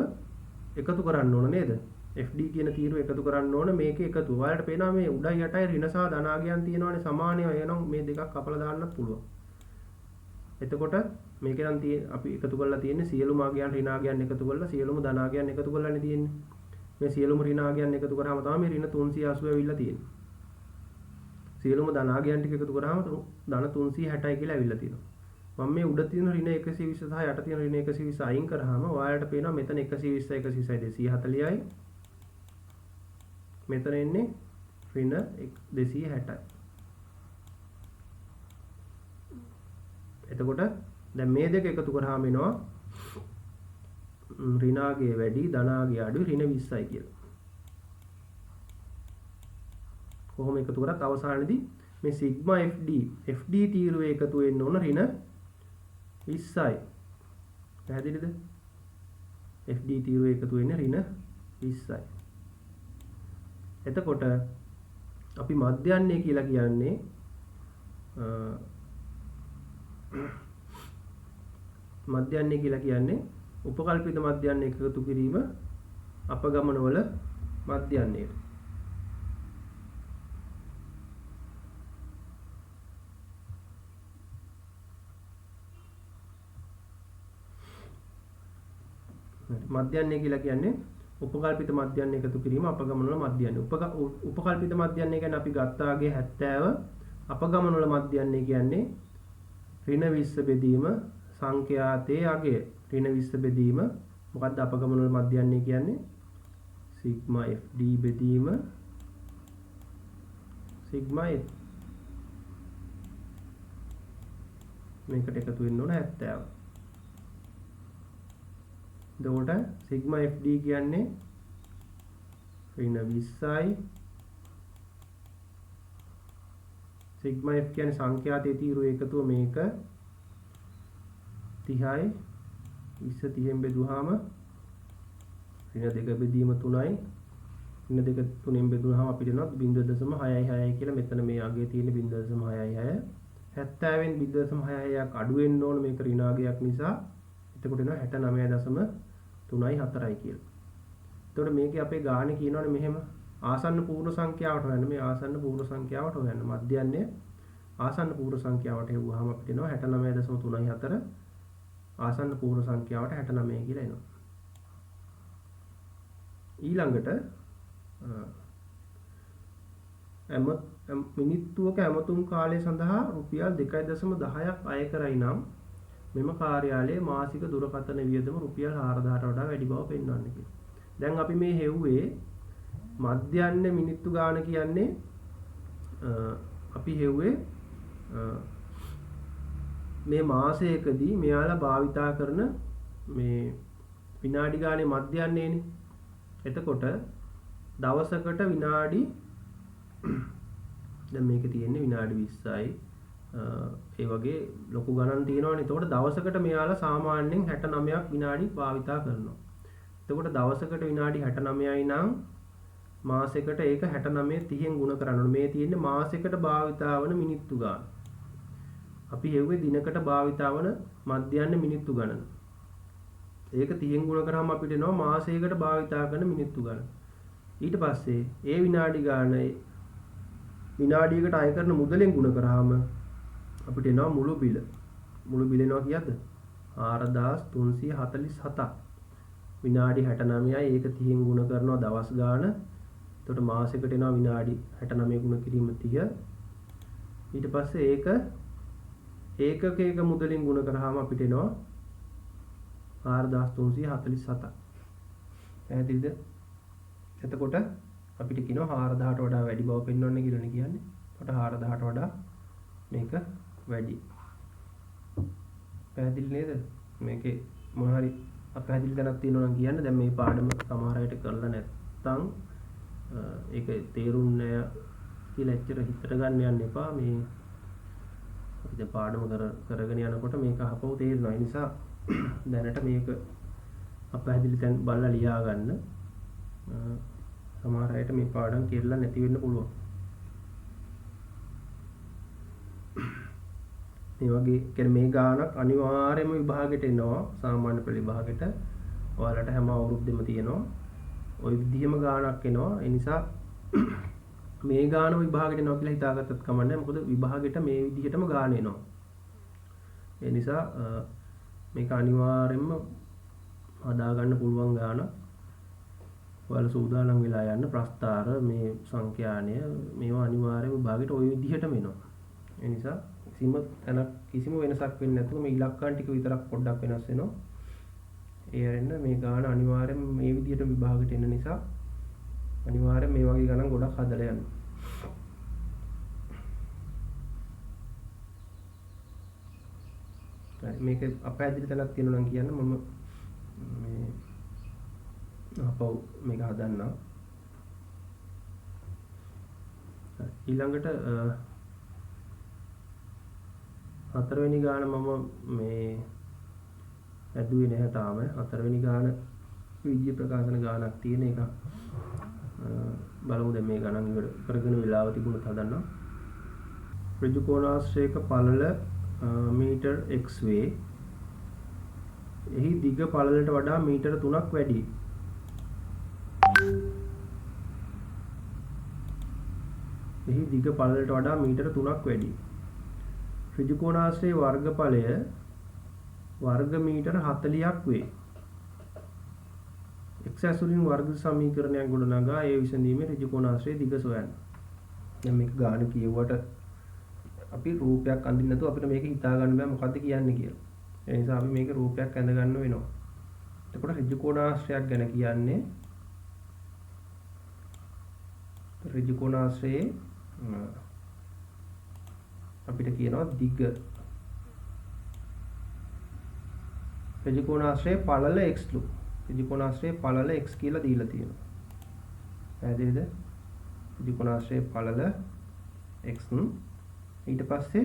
එකතු කරන්න ඕන නේද? FD කියන තීරුව එකතු කරන්න ඕන මේකේ එකතු. ඔයාලට පේනවා මේ උඩයි යටයි ඍණ සහ ධනාගයන් තියෙනවානේ සමානව. එහෙනම් මේ දෙකක් කපලා දාන්නත් පුළුවන්. එතකොට මේකේ නම් අපි එකතු කරලා තියෙන්නේ සියලුම අගයන් ඍණාගයන් එකතු කරලා සියලුම ධනාගයන් එකතු කරලානේ තියෙන්නේ. මේ සියලුම ඍණාගයන් එකතු කරාම තමයි මේ ඍණ 380 ඇවිල්ලා තියෙන්නේ. සියලුම ධනාගයන් ටික එකතු කරාම ධන 360යි කියලා ඇවිල්ලා තියෙනවා. මම මේ උඩ තියෙන ඍණ 120 සහ යට තියෙන ඍණ 120 අයින් කරාම ඔයාලට පේනවා මෙතන 120 120යි 240යි. මෙතන එන්නේ ඍණ 260යි. එතකොට දැන් මේ දෙක එකතු කරාම එනවා ඍණාගය වැඩි ධනාගය අඩු ඍණ 20යි කියලා. කොහොම එකතු කරත් අවසානයේදී මේ සිග්මා FD තීරුවේ එකතු වෙන්න ඕන ඍණ 20යි. පැහැදිලිද? FD තීරුවේ එකතු වෙන්නේ ඍණ 20යි. එතකොට අපි මධ්‍යන්නේ කියලා කියන්නේ මධ්‍යන්නේ කියලා කියන්නේ උපකල්පිත මධ්‍යන්නේ එකතු කිරීම අපගමනවල මධ්‍යන්නේට. මධ්‍යන්නේ කියලා කියන්නේ උපකල්පිත මධ්‍යන්නේ එකතු කිරීම අපගමනවල මධ්‍යන්නේ. උපකල්පිත මධ්‍යන්නේ කියන්නේ අපි ගත්තාගේ 70 අපගමනවල මධ්‍යන්නේ කියන්නේ ඍණ 20 බෙදීම සංඛ්‍යාතයේ අගය. ඍණ 20 බෙදීම මොකද්ද අපගමනවල මධ්‍යන්නේ කියන්නේ? සිග්මා FD බෙදීම සිග්මා F. මේකට එකතු වෙන්න ඕන 70. එතකොට සිග්මා FD කියන්නේ ඍණ 20යි. සිග්මා F කියන්නේ සංඛ්‍යාතයේ තීරුවේ එකතුව මේක 30යි. 20 30න් බෙදුවාම ඍණ 2 බෙදීම 3යි. ඍණ 2 3න් බෙදුවාම අපිට එනවා 0.66යි කියලා. මෙතන මේ අගයේ තියෙන 0.66. 70න් 0.66ක් අඩු වෙන්න ඕන මේක ඍණාගයක් නිසා. එතකොට එනවා 69.3 කියලා. එතකොට මේකේ අපේ ගානේ කියනවනේ මෙහෙම ආසන්න පූර්ණ සංඛ්‍යාවට හොයන්න. මේ ආසන්න පූර්ණ සංඛ්‍යාවට හොයන්න. මධ්‍යන්නේ ආසන්න පූර්ණ සංඛ්‍යාවට හෙව්වහම අපිට එනවා 69.34. ආසන්න පූර්ණ සංඛ්‍යාවට 69 කියලා එනවා. ඊළඟට මිනිත්තුවක ඇමතුම් කාලය සඳහා රුපියල් 2.10ක් අය කරයි නම් මෙම කාර්යාලයේ මාසික දුරකථන වියදම රුපියල් 4000ට වඩා වැඩි බව පෙන්වන්නේ කියලා. දැන් අපි මේ හෙව්වේ මධ්‍යන්නේ මිනිත්තු ගාන කියන්නේ අපි හෙව්වේ මේ මාසයකදී මෙයාලා භාවිතා කරන මේ විනාඩි ගානේ මධ්‍යන්නේනේ. එතකොට දවසකට විනාඩි දැන් මේකේ තියෙන්නේ විනාඩි 20යි. ඒ වගේ ලොකු ගණන් තියෙනවනේ. එතකොට දවසකට මෙයාලා සාමාන්‍යයෙන් 69ක් විනාඩි භාවිතා කරනවා. එතකොට දවසකට විනාඩි 69යි නම් මාසයකට ඒක 69 30න් ගුණ කරන්න ඕනේ. මේ තියෙන්නේ මාසයකට භාවිතා වන මිනිත්තු ගාන. අපි හෙව්වේ දිනකට භාවිතා වන මධ්‍යන්න මිනිත්තු ගණන. ඒක 30න් ගුණ කරාම අපිට එනවා මාසයකට භාවිතා කරන මිනිත්තු ගණන. ඊට පස්සේ ඒ විනාඩි ගාන විනාඩියකට අය කරන මුදලෙන් ගුණ කරාම අපිට එනවා මුළු බිල. මුළු බිල එනවා කීයද? 4347ක්. විනාඩි 69යි ඒක 30න් ගුණ කරනවා දවස් ගාන. එතකොට මාසයකට එනවා විනාඩි 69 ගුණ කිරීම 30. ඊට පස්සේ ඒක ඒකක මුදලින් ගුණ කරාම අපිට එනවා 4347ක්. පැහැදිලිද? එතකොට අපිට කියනවා 4000ට වඩා වැඩි බව පෙන්වන්න කියලානේ කියන්නේ. එතකොට 4000ට වඩා මේක වැඩි. පැහැදිලි නේද? මේකේ මොන හරි අපැහැදිලි තැනක් තියෙනවා නම් කියන්න. දැන් මේ පාඩම සමහර අයට කරලා නැත්නම් ඒක තේරුන්නේ නැහැ කියලා එච්චර හිතට ගන්න යන්න එපා. මේ අපි දැන් පාඩම කරගෙන යනකොට මේක අහපුව තේරෙනවා. ඒ නිසා දැනට මේක අපැහැදිලි තැන් බලලා ලියා ගන්න. සමහර අයට මේ පාඩම් කියලා නැති වෙන්න පුළුවන්. මේ වගේ කියන්නේ මේ ගානක් අනිවාර්යයෙන්ම විභාගෙට එනවා. සාමාන්‍ය පෙළ විභාගෙට ඔයාලට හැම අවුරුද්දෙම තියෙනවා. ওই විදිහම ගානක් එනවා. ඒ නිසා මේ ගාන විභාගෙට එනවා කියලා හිතාගත්තත් කමක් නැහැ. මොකද විභාගෙට මේ විදිහටම ගාන එනවා. ඒ නිසා මේක අනිවාර්යයෙන්ම හදා ගන්න පුළුවන් ගාන. ඔයාලා සූදානම් වෙලා යන්න. ප්‍රස්තාර මේ සංඛ්‍යානය මේවා අනිවාර්යයෙන්ම විභාගෙට ওই විදිහටම එනවා. ඒ නිසා කිසිම වෙනසක් වෙන්නේ නැතුව මේ ඉලක්කම් ටික විතරක් පොඩ්ඩක් වෙනස් වෙනවා. ඒ අරින්න මේ ගාන අනිවාර්යයෙන්ම මේ විදිහට විභාගෙට එන නිසා අනිවාර්යයෙන් මේ වගේ ගණන් ගොඩක් හදලා යන්න. හරි මේක අපැහැදිලි තැනක් තියෙනවා නම් කියන්න මම මේ අපව මේක හදන්නම්. ඊළඟට හතරවෙනි ගාන මම මේ ඇදුවේ නැහැ තාම. හතරවෙනි ගාන විද්‍ය ප්‍රකාශන ගානක් තියෙන එක බලමු. දැන් මේ ගණන් ඉවර කරගෙන වෙලාව තිබුණත් හදන්නම්. ඍජු කෝණාශ්‍රයක පළල මීටර් x වේ. එහි දිග පළලට වඩා මීටර 3ක් වැඩි. එහි දිග පළලට වඩා මීටර 3ක් වැඩි. ඍජු කෝණාශ්‍රයේ වර්ගඵලය වර්ග මීටර 40ක් වේ. x ඇසුරින් වර්ග සමීකරණයක් ගොඩනගා ඒ විසඳීමේ ඍජු කෝණාශ්‍රයේ දිග සොයන්න. දැන් මේක ගාන කියුවට අපි රූපයක් අඳින්න නැතුව අපිට මේක හිතා ගන්න බෑ මොකද්ද කියන්නේ කියලා. ඒ නිසා අපි මේක රූපයක් ඇඳ ගන්න වෙනවා. එතකොට ඍජු කෝණාශ්‍රයක් ගැන කියන්නේ ඍජු කෝණාශ්‍රයේ අපිට කියනවා දිග. ඍජු කෝණාශ්‍රයේ පළල x ලු. ඍජු කෝණාශ්‍රයේ පළල x කියලා දීලා තියෙනවා. පැහැදිලිද? ඍජු කෝණාශ්‍රයේ පළල x ඊට පස්සේ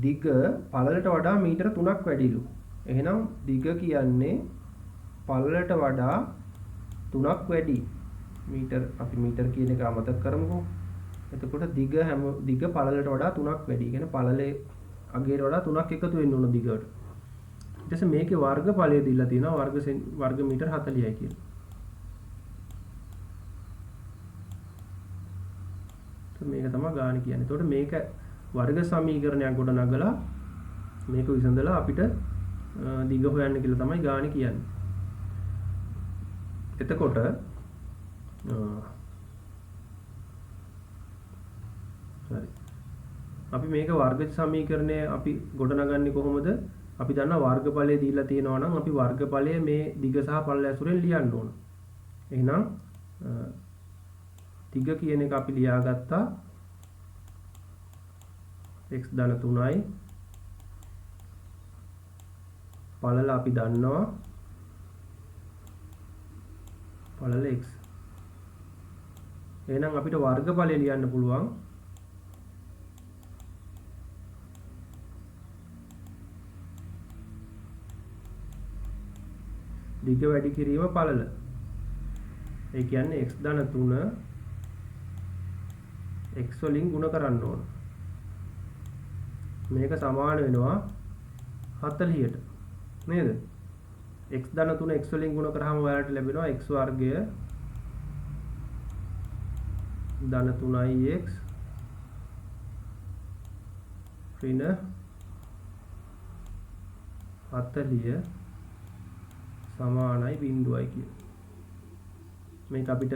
දිග පළලට වඩා මීටර 3ක් වැඩිලු. එහෙනම් දිග කියන්නේ පළලට වඩා 3ක් වැඩි. මීටර අපි මීටර කියන එක අමතක කරමුකෝ. එතකොට දිග පළලට වඩා 3ක් වැඩි. කියන්නේ පළලේ අගයට වඩා 3ක් එකතු වෙන්න ඕන දිගට. ඊට පස්සේ මේකේ වර්ගඵලය දීලා තියෙනවා වර්ග මීටර 40යි කියලා. මේක තමයි ගාන කියන්නේ. එතකොට මේක වර්ග සමීකරණයක් ගොඩ නගලා මේක විසඳලා අපිට දිග හොයන්න කියලා තමයි ගාන කියන්නේ. එතකොට හරි. අපි මේක වර්ග සමීකරණය අපි ගොඩ නගන්නේ කොහොමද? අපි දන්නා වර්ගඵලය දීලා තියෙනවා නම් අපි වර්ගඵලය මේ දිග සහ පළල ඇසුරෙන් ලියන්න ඕන. එහෙනම් දිග කියන එක අපි ලියාගත්තා x ධන 3යි. පළල අපි දන්නවා පළල x. එහෙනම් අපිට වර්ගඵලය ලියන්න පුළුවන් දිග වැඩි කිරීම පළල. ඒ කියන්නේ x ධන 3 x වලින් ගුණ කරන්න ඕන. මේක සමාන වෙනවා 40ට. නේද? x ධන 3 x වලින් ගුණ කරාම ඔයාලට ලැබෙනවා x වර්ගය ධන 3ix ඍණ 40 සමානයි 0යි කියලා. මේක අපිට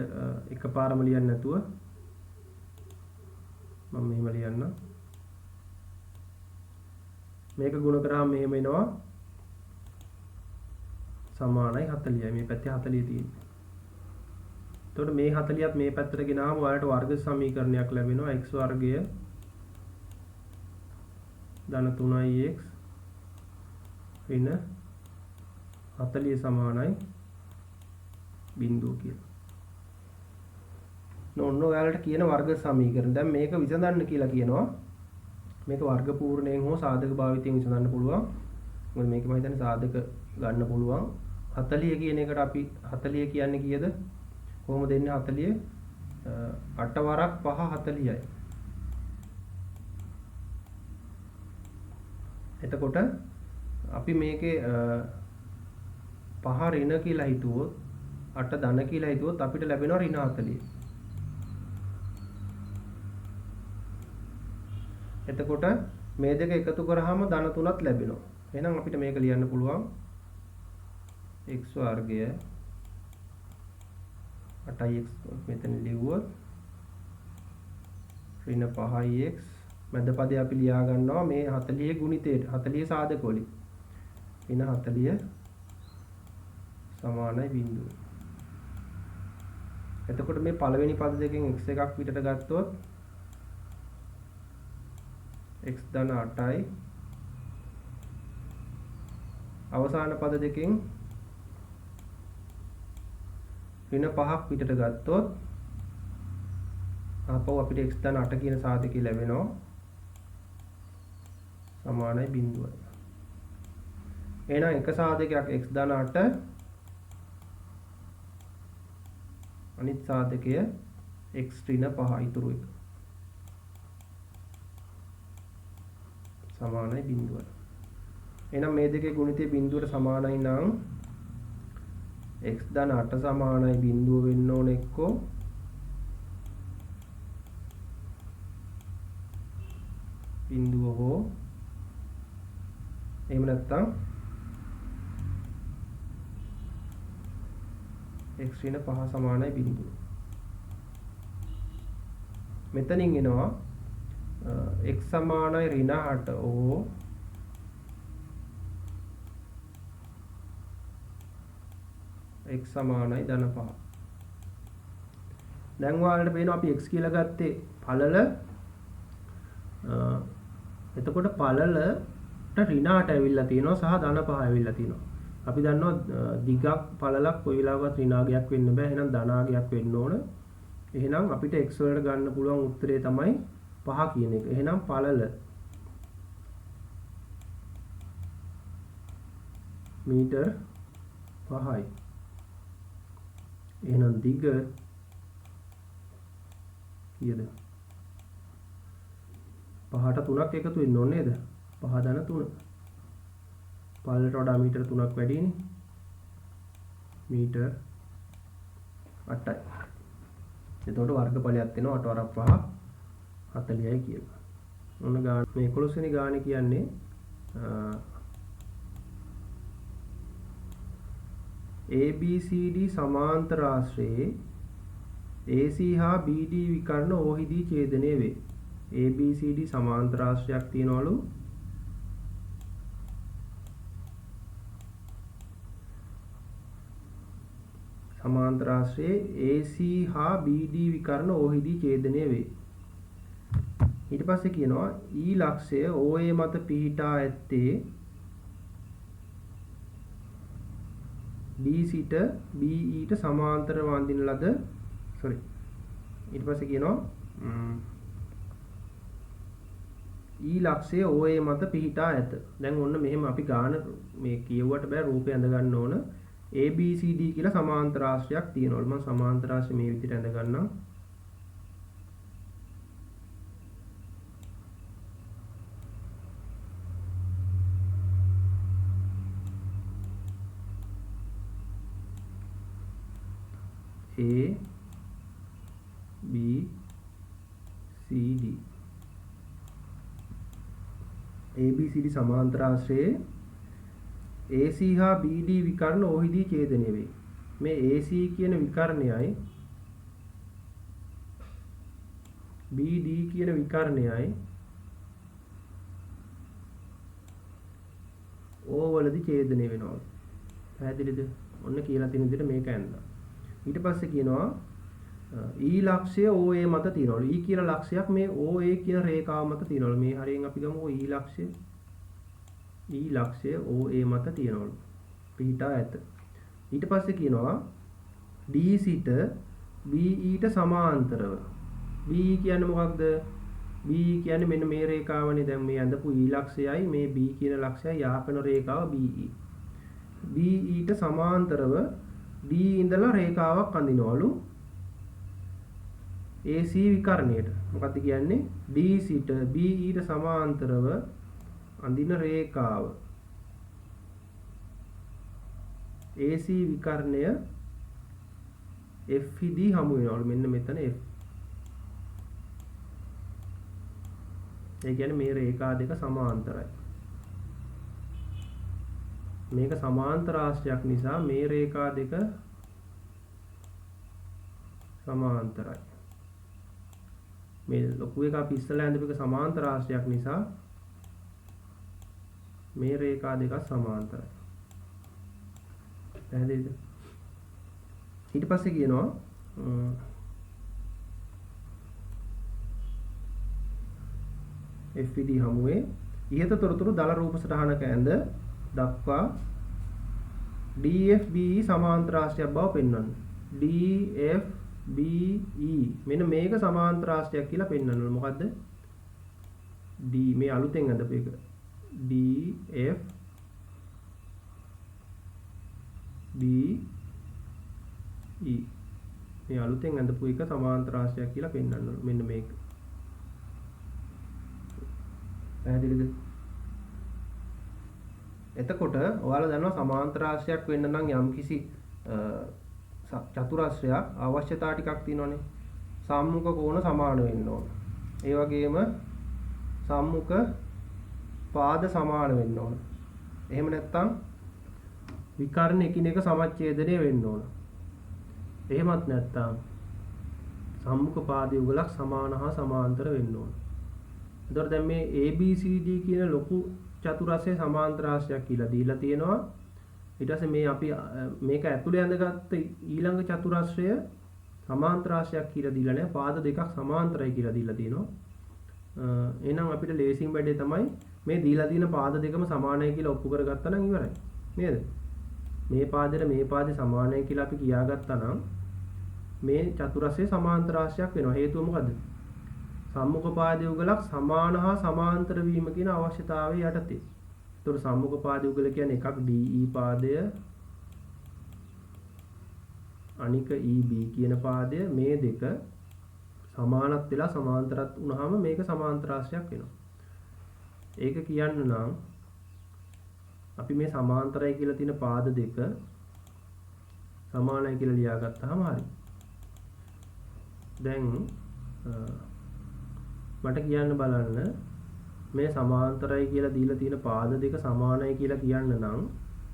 එකපාරම ලියන්න නැතුව මම මෙහෙම ලියන්න. මේක ගුණ කරාම මෙහෙම එනවා සමානයි 40යි. මේ පැත්තේ 40 තියෙන්නේ. එතකොට මේ 40ත් මේ පැත්තට ගෙනාම ඔයාලට වර්ග සමීකරණයක් ලැබෙනවා x වර්ගය ධන 3x ඍණ 40 සමානයි බිඳුව කියලා. ඔන්න ඔයාලට කියන වර්ග සමීකරණ. දැන් මේක විසඳන්න කියලා කියනවා. මේක වර්ග පූර්ණයෙන් හෝ සාධක භාවිතයෙන් විසඳන්න පුළුවන්. මොකද මේක මම හිතන්නේ සාධක ගන්න පුළුවන්. 40 කියන එකට අපි 40 කියන්නේ කීයද? කොහොමද දෙන්නේ 40? 8 වරක් 5 40යි. එතකොට අපි මේකේ 5 ඍණ කියලා හිතුවොත් 8 ධන කියලා හිතුවොත් අපිට ලැබෙනවා ඍණ 40. එතකොට මේ දෙක එකතු කරාම ධන 3ක් ලැබෙනවා. එහෙනම් අපිට මේක ලියන්න පුළුවන් x වර්ගය 8x මෙතන ලියුවොත් ඍණ 5x මැද පදේ අපි ලියා ගන්නවා මේ 40 ගුණිතයට 40 සාධක වලින් ඍණ 40 සමානයි බිඳුව. එතකොට මේ පළවෙනි පද දෙකෙන් x එකක් පිටට ගත්තොත් x ධන 8යි අවසාන පද දෙකෙන් ඍණ 5ක් පිටට ගත්තොත් ආපහු අපිට x ධන 8 කියන සාධකය ලැබෙනවා සමානයි බිඳුවයි. එහෙනම් එක සාධකයක් x ධන 8 අනිත් සාධකය x ඍණ 5 ඉතුරු එක සමානයි බිඳුවයි. එහෙනම් මේ දෙකේ ගුණිතය බිඳුවට සමානයි නම් x ධන 8 සමානයි බිඳුව වෙන්න ඕන එක්කෝ බිඳුව හෝ එහෙම නැත්නම් x ඍණ 5 සමානයි බිඳුව. මෙතනින් එනවා x සමානයි ඍණ 8 ඕ x සමානයි ධන 5. දැන් ඔයාලට පේනවා අපි x කියලා ගත්තේ පළල එතකොට පළලට ඍණ 8 ඇවිල්ලා තියෙනවා සහ ධන 5 ඇවිල්ලා තියෙනවා. අපි දන්නවා දිගක් පළලක් කොයි වෙලාවකවත් ඍණාගයක් වෙන්න බෑ. එහෙනම් ධනාගයක් වෙන්න ඕන. එහෙනම් අපිට x වලට ගන්න පුළුවන් උත්තරේ තමයි 5 කියන එක. එහෙනම් පළල මීටර් 5යි. එහෙනම් දිග කීයද? 5ට 3ක් එකතු වෙන්න ඕනේ නේද? 5 ධන 3. පළලට වඩා මීටර 3ක් වැඩිනේ. මීටර් 8යි. එතකොට වර්ගඵලයක් වෙනවා 8 වරක් 5 40යි කියලා. ඔන්න ගාන මේ 11 වෙනි ගානේ කියන්නේ ABCD සමාන්තර ආශ්‍රයේ AC හා BD විකර්ණ Oහිදී ඡේදනය වේ. ABCD සමාන්තර ආශ්‍රයක් තියනවලු. සමාන්තර ආශ්‍රයේ AC හා BD විකර්ණ Oහිදී ඡේදනය වේ. ඊට පස්සේ කියනවා E ලක්ෂය OA මත පිහිටා ඇත්තේ D සිට BE ට සමාන්තර වඳින ලද ඊට පස්සේ කියනවා E ලක්ෂය OA මත පිහිටා ඇත. දැන් ඔන්න මෙහෙම අපි ගාන මේ කියුවට බෑ රූපය ඇඳ ගන්න ඕන. ABCD කියලා සමාන්තර ආශ්‍රයක් තියෙනවා. මම සමාන්තර ආශ්‍රය මේ විදිහට ඇඳ ගන්නම්. A B C D ABCD සමාන්තර ආශ්‍රයේ AC හා BD විකර්ණ Oහිදී ඡේදනය වේ. මේ AC කියන විකර්ණයයි BD කියන විකර්ණයයි O වලදී ඡේදනය වෙනවා. පැහැදිලිද? ඔන්න කියලා තියෙන විදිහට මේක ඇඳලා. ඊට පස්සේ කියනවා E ලක්ෂය OA මත තියෙනවලු. E කියන ලක්ෂයක් මේ OA කියන රේඛාව මත තියෙනවලු. මේ හරියෙන් අපි ගමුකෝ E ලක්ෂය OA මත තියෙනවලු. පිහිටා ඇත. ඊට පස්සේ කියනවා D සිට BE ට සමාන්තරව. BE කියන්නේ මොකක්ද? BE කියන්නේ මෙන්න මේ රේඛාවනේ. දැන් මේ ඇඳපු E ලක්ෂයයි මේ B කියන ලක්ෂයයි යාපන රේඛාව BE. BE ට සමාන්තරව D ඉඳලා රේඛාවක් අඳිනවලු AC විකර්ණයට. මොකක්ද කියන්නේ? D සිට BE ට සමාන්තරව අඳින රේඛාව AC විකර්ණය F D හමු වෙනවලු. මෙන්න මෙතන F. ඒ කියන්නේ මේ රේඛා දෙක සමාන්තරයි. මේක සමාන්තර ආශ්‍රයක් නිසා මේ රේඛා දෙක සමාන්තරයි. මේ ලොකු එක අපි ඉස්සලා ඇඳපු එක සමාන්තර ආශ්‍රයක් නිසා මේ රේඛා දෙක සමාන්තරයි. පැහැදිලිද? ඊට පස්සේ කියනවා FD හමුවේ ඉහත තොරතුරු දල රූප සටහනක ඇඳ දක්වා DFBE සමාන්තර ආශ්‍රයක් බව පෙන්වන්න. DFBE මෙන්න මේක සමාන්තර ආශ්‍රයක් කියලා පෙන්වන්න. මොකද්ද? D මේ අලුතෙන් ඇඳපු එක. DFBE මේ අලුතෙන් ඇඳපු එක සමාන්තර ආශ්‍රයක් කියලා පෙන්වන්න. මෙන්න මේක. පැහැදිලිද? එතකොට ඔයාලා දන්නවා සමාන්තර ආශ්‍රයක් වෙන්න නම් යම්කිසි චතුරාශ්‍රයක් අවශ්‍යතා ටිකක් තියෙනවානේ. සම්මුඛ කෝණ සමාන වෙන්න ඕන. ඒ වගේම සම්මුඛ පාද සමාන වෙන්න ඕන. එහෙම නැත්නම් විකර්ණ එකිනෙක සමච්ඡේදනය වෙන්න ඕන. එහෙමත් නැත්නම් සම්මුඛ පාද යුගලක් සමාන හා සමාන්තර වෙන්න ඕන. එතකොට දැන් මේ ABCD කියන ලොකු චතුරස්‍රය සමාන්තර ආශ්‍රයක් කියලා දීලා තියෙනවා. ඊට පස්සේ මේ අපි මේක ඇතුලේ ඇඳගත්ත ඊළඟ චතුරස්‍රය සමාන්තර ආශ්‍රයක් කියලා දීලා නැහැ. පාද දෙකක් සමාන්තරයි කියලා දීලා තියෙනවා. එහෙනම් අපිට ලේසියෙන් වැඩේ තමයි මේ දීලා තියෙන පාද දෙකම සමානයි කියලා ඔප්පු කරගත්තා නම් ඉවරයි. නේද? මේ පාදෙට මේ පාදේ සමානයි කියලා අපි කියාගත්තා නම් මේ චතුරස්‍රය සමාන්තර ආශ්‍රයක් වෙනවා. හේතුව මොකද්ද? සම්මුඛ පාද යුගලක් සමාන හා සමාන්තර වීම කියන අවශ්‍යතාවය යටතේ. ඒතකොට සම්මුඛ පාද යුගල කියන්නේ එකක් DE පාදය අනික EB කියන පාදය මේ දෙක සමානත් වෙලා සමාන්තරත් වුණාම මේක සමාන්තරාශ්‍රයක් වෙනවා. ඒක කියන්න නම් අපි මේ සමාන්තරයි කියලා තියෙන පාද දෙක සමානයි කියලා ලියාගත්තාම හරි. දැන් මට කියන්න බලන්න මේ සමාන්තරයි කියලා දීලා තියෙන පාද දෙක සමානයි කියලා කියන්න නම්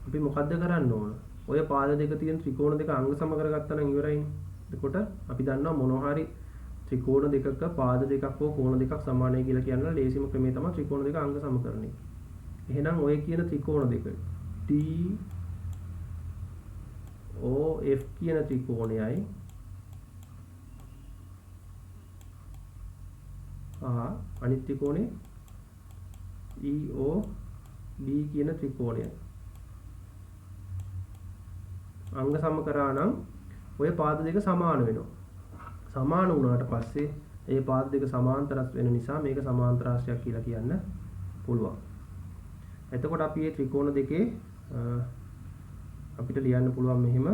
අපි මොකද්ද කරන්න ඕන? ඔය පාද දෙක තියෙන ත්‍රිකෝණ දෙක අංග සම කරගත්තා නම් ඉවරයිනේ. එතකොට අපි දන්නවා මොනවා හරි ත්‍රිකෝණ දෙකක පාද දෙකක් හෝ කෝණ දෙකක් සමානයි කියලා කියන්න ලේසිම ක්‍රමය තමයි ත්‍රිකෝණ දෙක අංග සම කරන එක. එහෙනම් ඔය කියන ත්‍රිකෝණ දෙක TOF කියන ත්‍රිකෝණයයි අනිත් ත්‍රිකෝණේ EOB කියන ත්‍රිකෝණය අංග සම කරා නම් ඔය පාද දෙක සමාන වෙනවා. සමාන වුණාට පස්සේ ඒ පාද දෙක සමාන්තරස් වෙන නිසා මේක සමාන්තරාශ්‍රයක් කියලා කියන්න පුළුවන්. එතකොට අපි මේ ත්‍රිකෝණ දෙකේ අපිට ලියන්න පුළුවන් මෙහෙම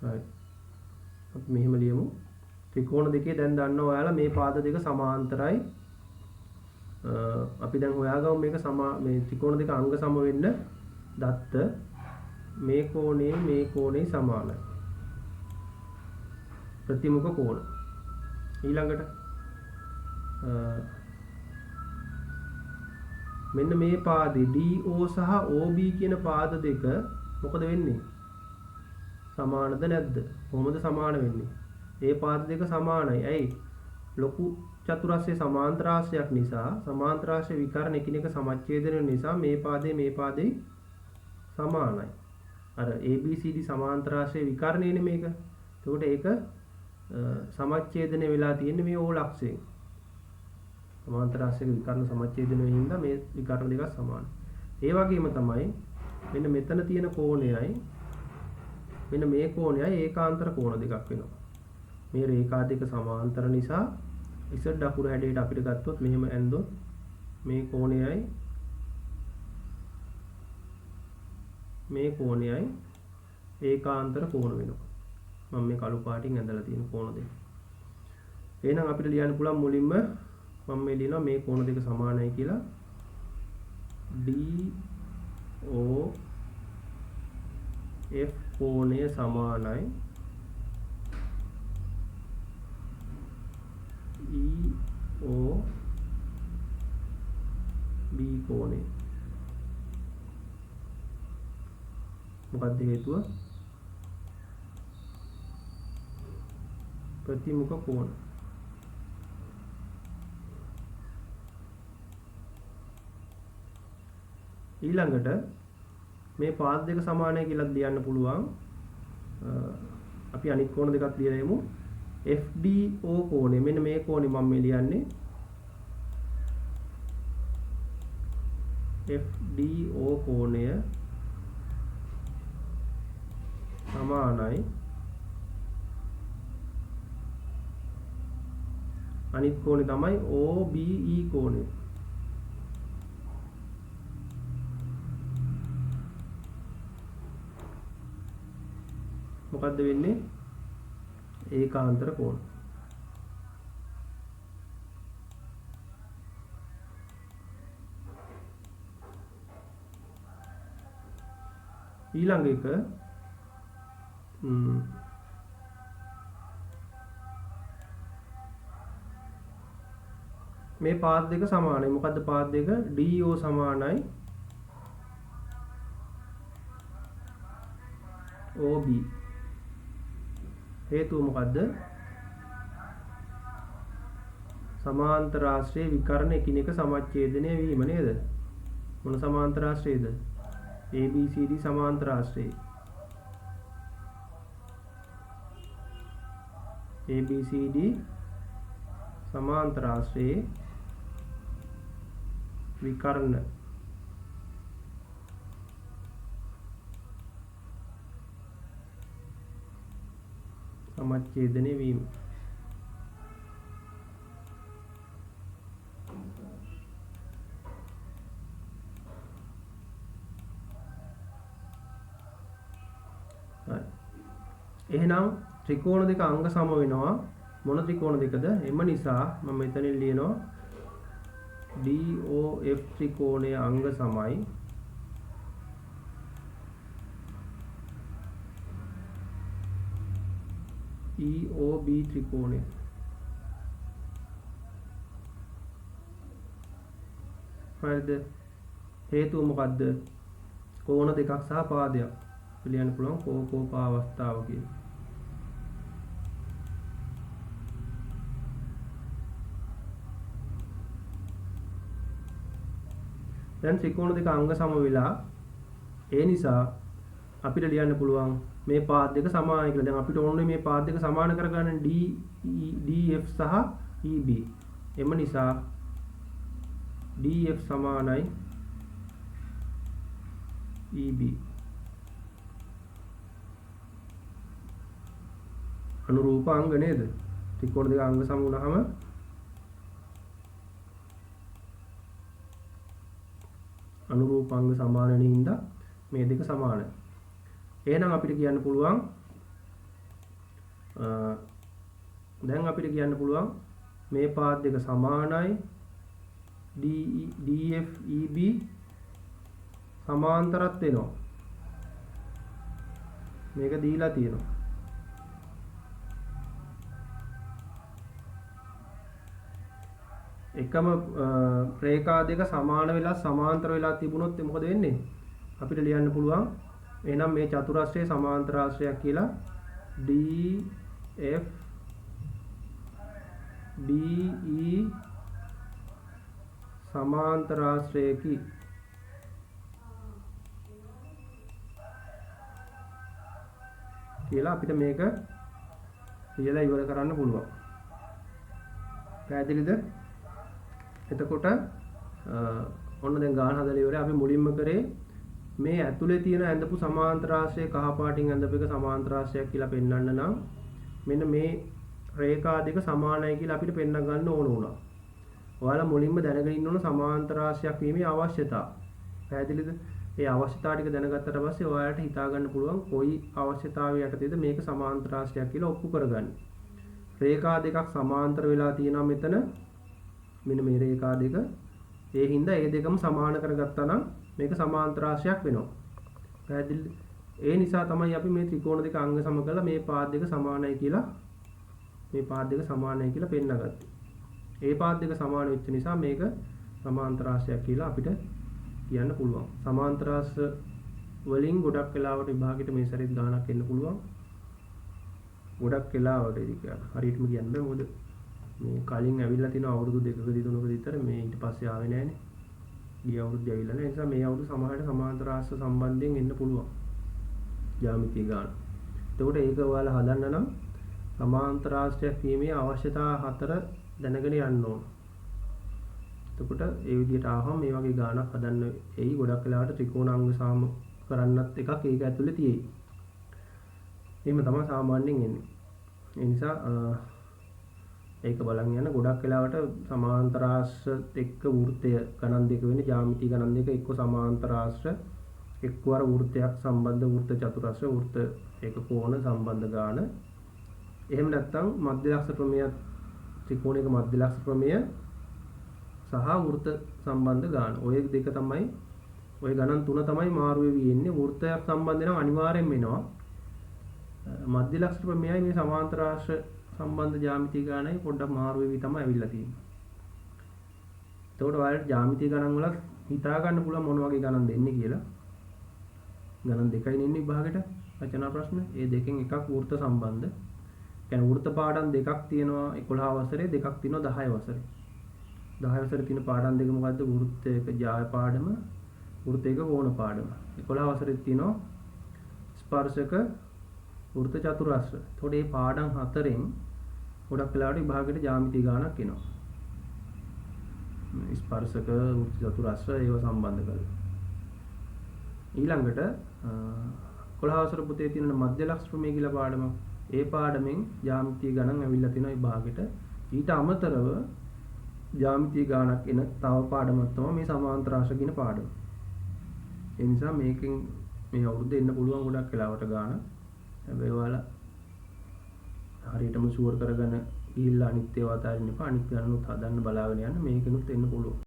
right. අපි මෙහෙම ලියමු. ත්‍රිකෝණ දෙකේ දැන් දන්නවා ඔයාලා මේ පාද දෙක සමාන්තරයි. අපි දැන් හොයාගමු මේක මේ ත්‍රිකෝණ දෙක අංග සම වෙන්න දත්ත මේ කෝණේ සමානයි. ප්‍රතිමුඛ කෝණ. ඊළඟට මෙන්න මේ පාදේ DO සහ OB කියන පාද දෙක මොකද වෙන්නේ? සමානද නැද්ද? කොහොමද සමාන වෙන්නේ? ඒ පාද දෙක සමානයි. ඇයි? ලොකු චතුරස්‍රයේ සමාන්තරාශ්‍රයක් නිසා සමාන්තරාශ්‍රය විකර්ණ එකිනෙක සමච්ඡේදන නිසා මේ පාදේ සමානයි. අර ABCD සමාන්තරාශ්‍රයේ විකර්ණයනේ මේක. එතකොට ඒක සමච්ඡේදනය වෙලා තියෙන්නේ මේ O ලක්ෂයෙන්. සමාන්තරාශ්‍රයක විකර්ණ සමච්ඡේදනය වෙන හින්දා මේ විකර්ණ දෙක සමානයි. ඒ වගේම තමයි මෙන්න මෙතන තියෙන කෝණයයි මෙන්න මේ කෝණයයි ඒකාන්තර කෝණ දෙකක් වෙනවා. මේ රේඛා දෙක සමාන්තර නිසා Z අකුර හැඩයට අපිට ගත්තොත් මෙහෙම ඇන්දොත් මේ කෝණයයි ඒකාන්තර කෝණ වෙනවා. මම මේ කළු පාටින් ඇඳලා තියෙන කෝණ දෙක. එහෙනම් අපිට ලියන්න පුළුවන් මුලින්ම මම මේ ලියනවා මේ කෝණ දෙක සමානයි කියලා. DOF කෝණය සමානයි EOB කෝණය. මොකක්ද හේතුව? ප්‍රතිමුඛ කෝණ. ඊළඟට මේ පාද දෙක සමානයි කියලා ලියන්න පුළුවන්. අපි අනිත් කෝණ දෙකක් ලියලා යමු. FDO කෝණය. මෙන්න මේ කෝණය මම මේ ලියන්නේ FDO කෝණය සමානයි අනිත් කෝණය තමයි OBE කෝණය. මොකද්ද වෙන්නේ? ඒකාන්තර කෝණ. ඊළඟ එක මේ පාත් දෙක සමානයි. මොකද්ද පාත් දෙක? DO සමානයි OB. හේතුව මොකද්ද? සමාන්තරාශ්‍රයේ විකර්ණ එකිනෙක සමච්ඡේදනය වීම නේද? මොන සමාන්තරාශ්‍රයේද? ABCD සමාන්තරාශ්‍රයේ. ABCD සමාන්තරාශ්‍රයේ විකර්ණ සමච්ඡේදනය වීම. එහෙනම් ත්‍රිකෝණ දෙක අංග සම වෙනවා. මොන ත්‍රිකෝණ දෙකද? එම නිසා මම මෙතනින් ලියනවා DOF ත්‍රිකෝණයේ අංග සමයි EOB ත්‍රිකෝණය. හරිද? හේතුව මොකද්ද? කෝණ දෙකක් සහ පාදයක්. ලියන්න පුළුවන් කෝපා අවස්ථාව කියලා. දැන් ත්‍රිකෝණ දෙක අංග සම වෙලා ඒ නිසා අපිට ලියන්න පුළුවන් මේ පාද දෙක සමානයි කියලා. දැන් අපිට ඕනේ මේ පාද දෙක සමාන කරගන්න DF සහ EB. එම නිසා DF සමානයි EB. අනුරූප අංග නේද? ත්‍රිකෝණ දෙක අංග සම වුණාම අනුරූපාංග සමාන වෙන හින්දා මේ දෙක සමානයි. එහෙනම් අපිට කියන්න පුළුවන් මේ පාද දෙක සමානයි DF EB සමාන්තරත් වෙනවා. මේක දීලා තියෙනවා. එකම රේඛා දෙක සමාන වෙලා සමාන්තර වෙලා තිබුණොත් මොකද වෙන්නේ? අපිට ලියන්න පුළුවන් එහෙනම් මේ චතුරස්‍රයේ සමාන්තරාශ්‍රයක් කියලා DE සමාන්තරාශ්‍රයකි කියලා අපිට මේක කියලා ඉවර කරන්න පුළුවන්. පැහැදිලිද? එතකොට ඔන්න දැන් ගාන හදලා ඉවරයි. අපි මුලින්ම කරේ මේ ඇතුලේ තියෙන ඇඳපු සමාන්තරාශ්‍රය කහ පාටින් ඇඳපු එක සමාන්තරාශ්‍රයක් කියලා පෙන්වන්න නම් මෙන්න මේ රේඛා දෙක සමානයි කියලා අපිට පෙන්ව ගන්න ඕන වුණා. ඔයාලා මුලින්ම දැනගෙන ඉන්න ඕන සමාන්තරාශ්‍රයක් වීමේ අවශ්‍යතාව. පැහැදිලිද? ඒ අවශ්‍යතාව ටික දැනගත්තට පස්සේ ඔයාලට හිතා ගන්න පුළුවන් කොයි අවශ්‍යතාවය යටතේද මේක සමාන්තරාශ්‍රයක් කියලා ඔප්පු කරගන්නේ. රේඛා දෙකක් සමාන්තර වෙලා තියෙනවා මෙතන. මෙන්න මේ රේඛා දෙක. ඒ හින්දා ඒ දෙකම සමාන කරගත්තා නම් මේක සමාන්තරාශ්‍රයක් වෙනවා. පැහැදිලිද? ඒ නිසා තමයි අපි මේ ත්‍රිකෝණ දෙක අංග සම කරලා මේ පාද දෙක සමානයි කියලා පෙන්නගත්තේ. ඒ පාද දෙක සමාන වෙච්ච නිසා මේක සමාන්තරාශ්‍රයක් කියලා අපිට කියන්න පුළුවන්. සමාන්තරාශ්‍ර වලින් ගොඩක් වෙලාවට විභාගෙට මේ සැරේත් ගානක් එන්න පුළුවන්. ගොඩක් වෙලාවට ඒක හරියටම කියන්න බෑ. මොකද මේ කලින් ඇවිල්ලා තියෙන අවුරුදු 2කදී 3කදී විතර මේ ඊට පස්සේ ආවේ නෑනේ. ගිය අවුරුද්දේ ඇවිල්ලා නැහැ. ඒ නිසා මේ අවුරුදු සමහරට සමාන්තරාශ්‍ර සම්බන්ධයෙන් එන්න පුළුවන්. ජ්‍යාමිතිය ගාන. එතකොට ඒක ඔයාලා හදන්න නම් සමාන්තරාශ්‍රයක් වීමේ අවශ්‍යතා 4 දැනගෙන යන්න ඕන. එතකොට ඒ විදිහට ආවම මේ වගේ ගානක් හදන්න එයි. ගොඩක් වෙලාවට ත්‍රිකෝණාංග සාම කරන්නත් එකක් ඒක ඇතුලේ තියෙයි. එහෙම තමයි සාමාන්‍යයෙන් එන්නේ. ඒ නිසා ඒක බලන් යන ගොඩක් වෙලාවට සමාන්තරාශ්‍ර එක්ක වෘත්තය ගණන් දෙක වෙන්නේ ජ්‍යාමිති ගණන් දෙක එක්ක සමාන්තරාශ්‍ර එක්වර වෘත්තයක් සම්බන්ධ වෘත්ත චතුරස්‍ර වෘත්ත ඒක කෝණ සම්බන්ධ ගාන. එහෙම නැත්නම් මධ්‍යලක්ෂ ප්‍රමේය ත්‍රිකෝණයක මධ්‍යලක්ෂ ප්‍රමේය සහ වෘත්ත සම්බන්ධ ගාන. ඔය දෙක තමයි ඔය ගණන් තුන තමයි මාරු වෙවි ඉන්නේ. වෘත්තයක් සම්බන්ධ නම් අනිවාර්යෙන්ම එනවා. මධ්‍යලක්ෂ ප්‍රමේයයි මේ සමාන්තරාශ්‍ර සම්බන්ධ ජ්‍යාමිති ගානයි පොඩ්ඩක් මාරු වෙවි තමයි අවිල්ලා තියෙන්නේ. එතකොට ඔයාලට ජ්‍යාමිති ගණන් වල හිතා ගන්න පුළුවන් මොන වගේ ගණන් දෙන්නේ කියලා. ගණන් දෙකයි ඉන්නේ විභාගෙට රචනා ප්‍රශ්න. ඒ දෙකෙන් එකක් වෘත්ත සම්බන්ධ. කියන්නේ වෘත්ත පාඩම් දෙකක් තියෙනවා 11 වසරේ දෙකක් තියෙනවා 10 වසරේ. 10 වසරේ තියෙන පාඩම් දෙක මොකද්ද? වෘත්තයක ජාය පාඩම, වෘත්තයක කෝණ පාඩම. 11 වසරේ තියෙනවා ස්පර්ශක වෘත්ත චතුරස්‍ර. එතකොට මේ පාඩම් හතරෙන් ගොඩක් වෙලාවට විභාගයට ජ්‍යාමිති ගානක් එනවා. ස්පර්ශක වෘත්ත චතුරස්‍ර ඒව සම්බන්ධ කරලා. ඊළඟට 11 වසර පුතේ තියෙන මධ්‍යලක්ෂ ප්‍රමේය කියලා පාඩම. ඒ පාඩමෙන් ජ්‍යාමිති ගණන් ඇවිල්ලා තියෙනවා විභාගෙට. ඊට අමතරව ජ්‍යාමිති ගානක් එන තව පාඩමක් තමයි මේ සමාන්තරාශ්‍ර කියන පාඩම. ඒ නිසා මේකෙන් මේ අවුරුද්ද එන්න පුළුවන් ගොඩක් වෙලාවට ගාන. හැබැයි ඔයාලා හරියටම ෂුවර් කරගෙන ගිහිල්ලා අනිත් ඒවා අතාරින්න එපා. අනිත් ගණනුත් හදන්න බලාගෙන යන්න මේකෙනුත් එන්න පුළුවන්.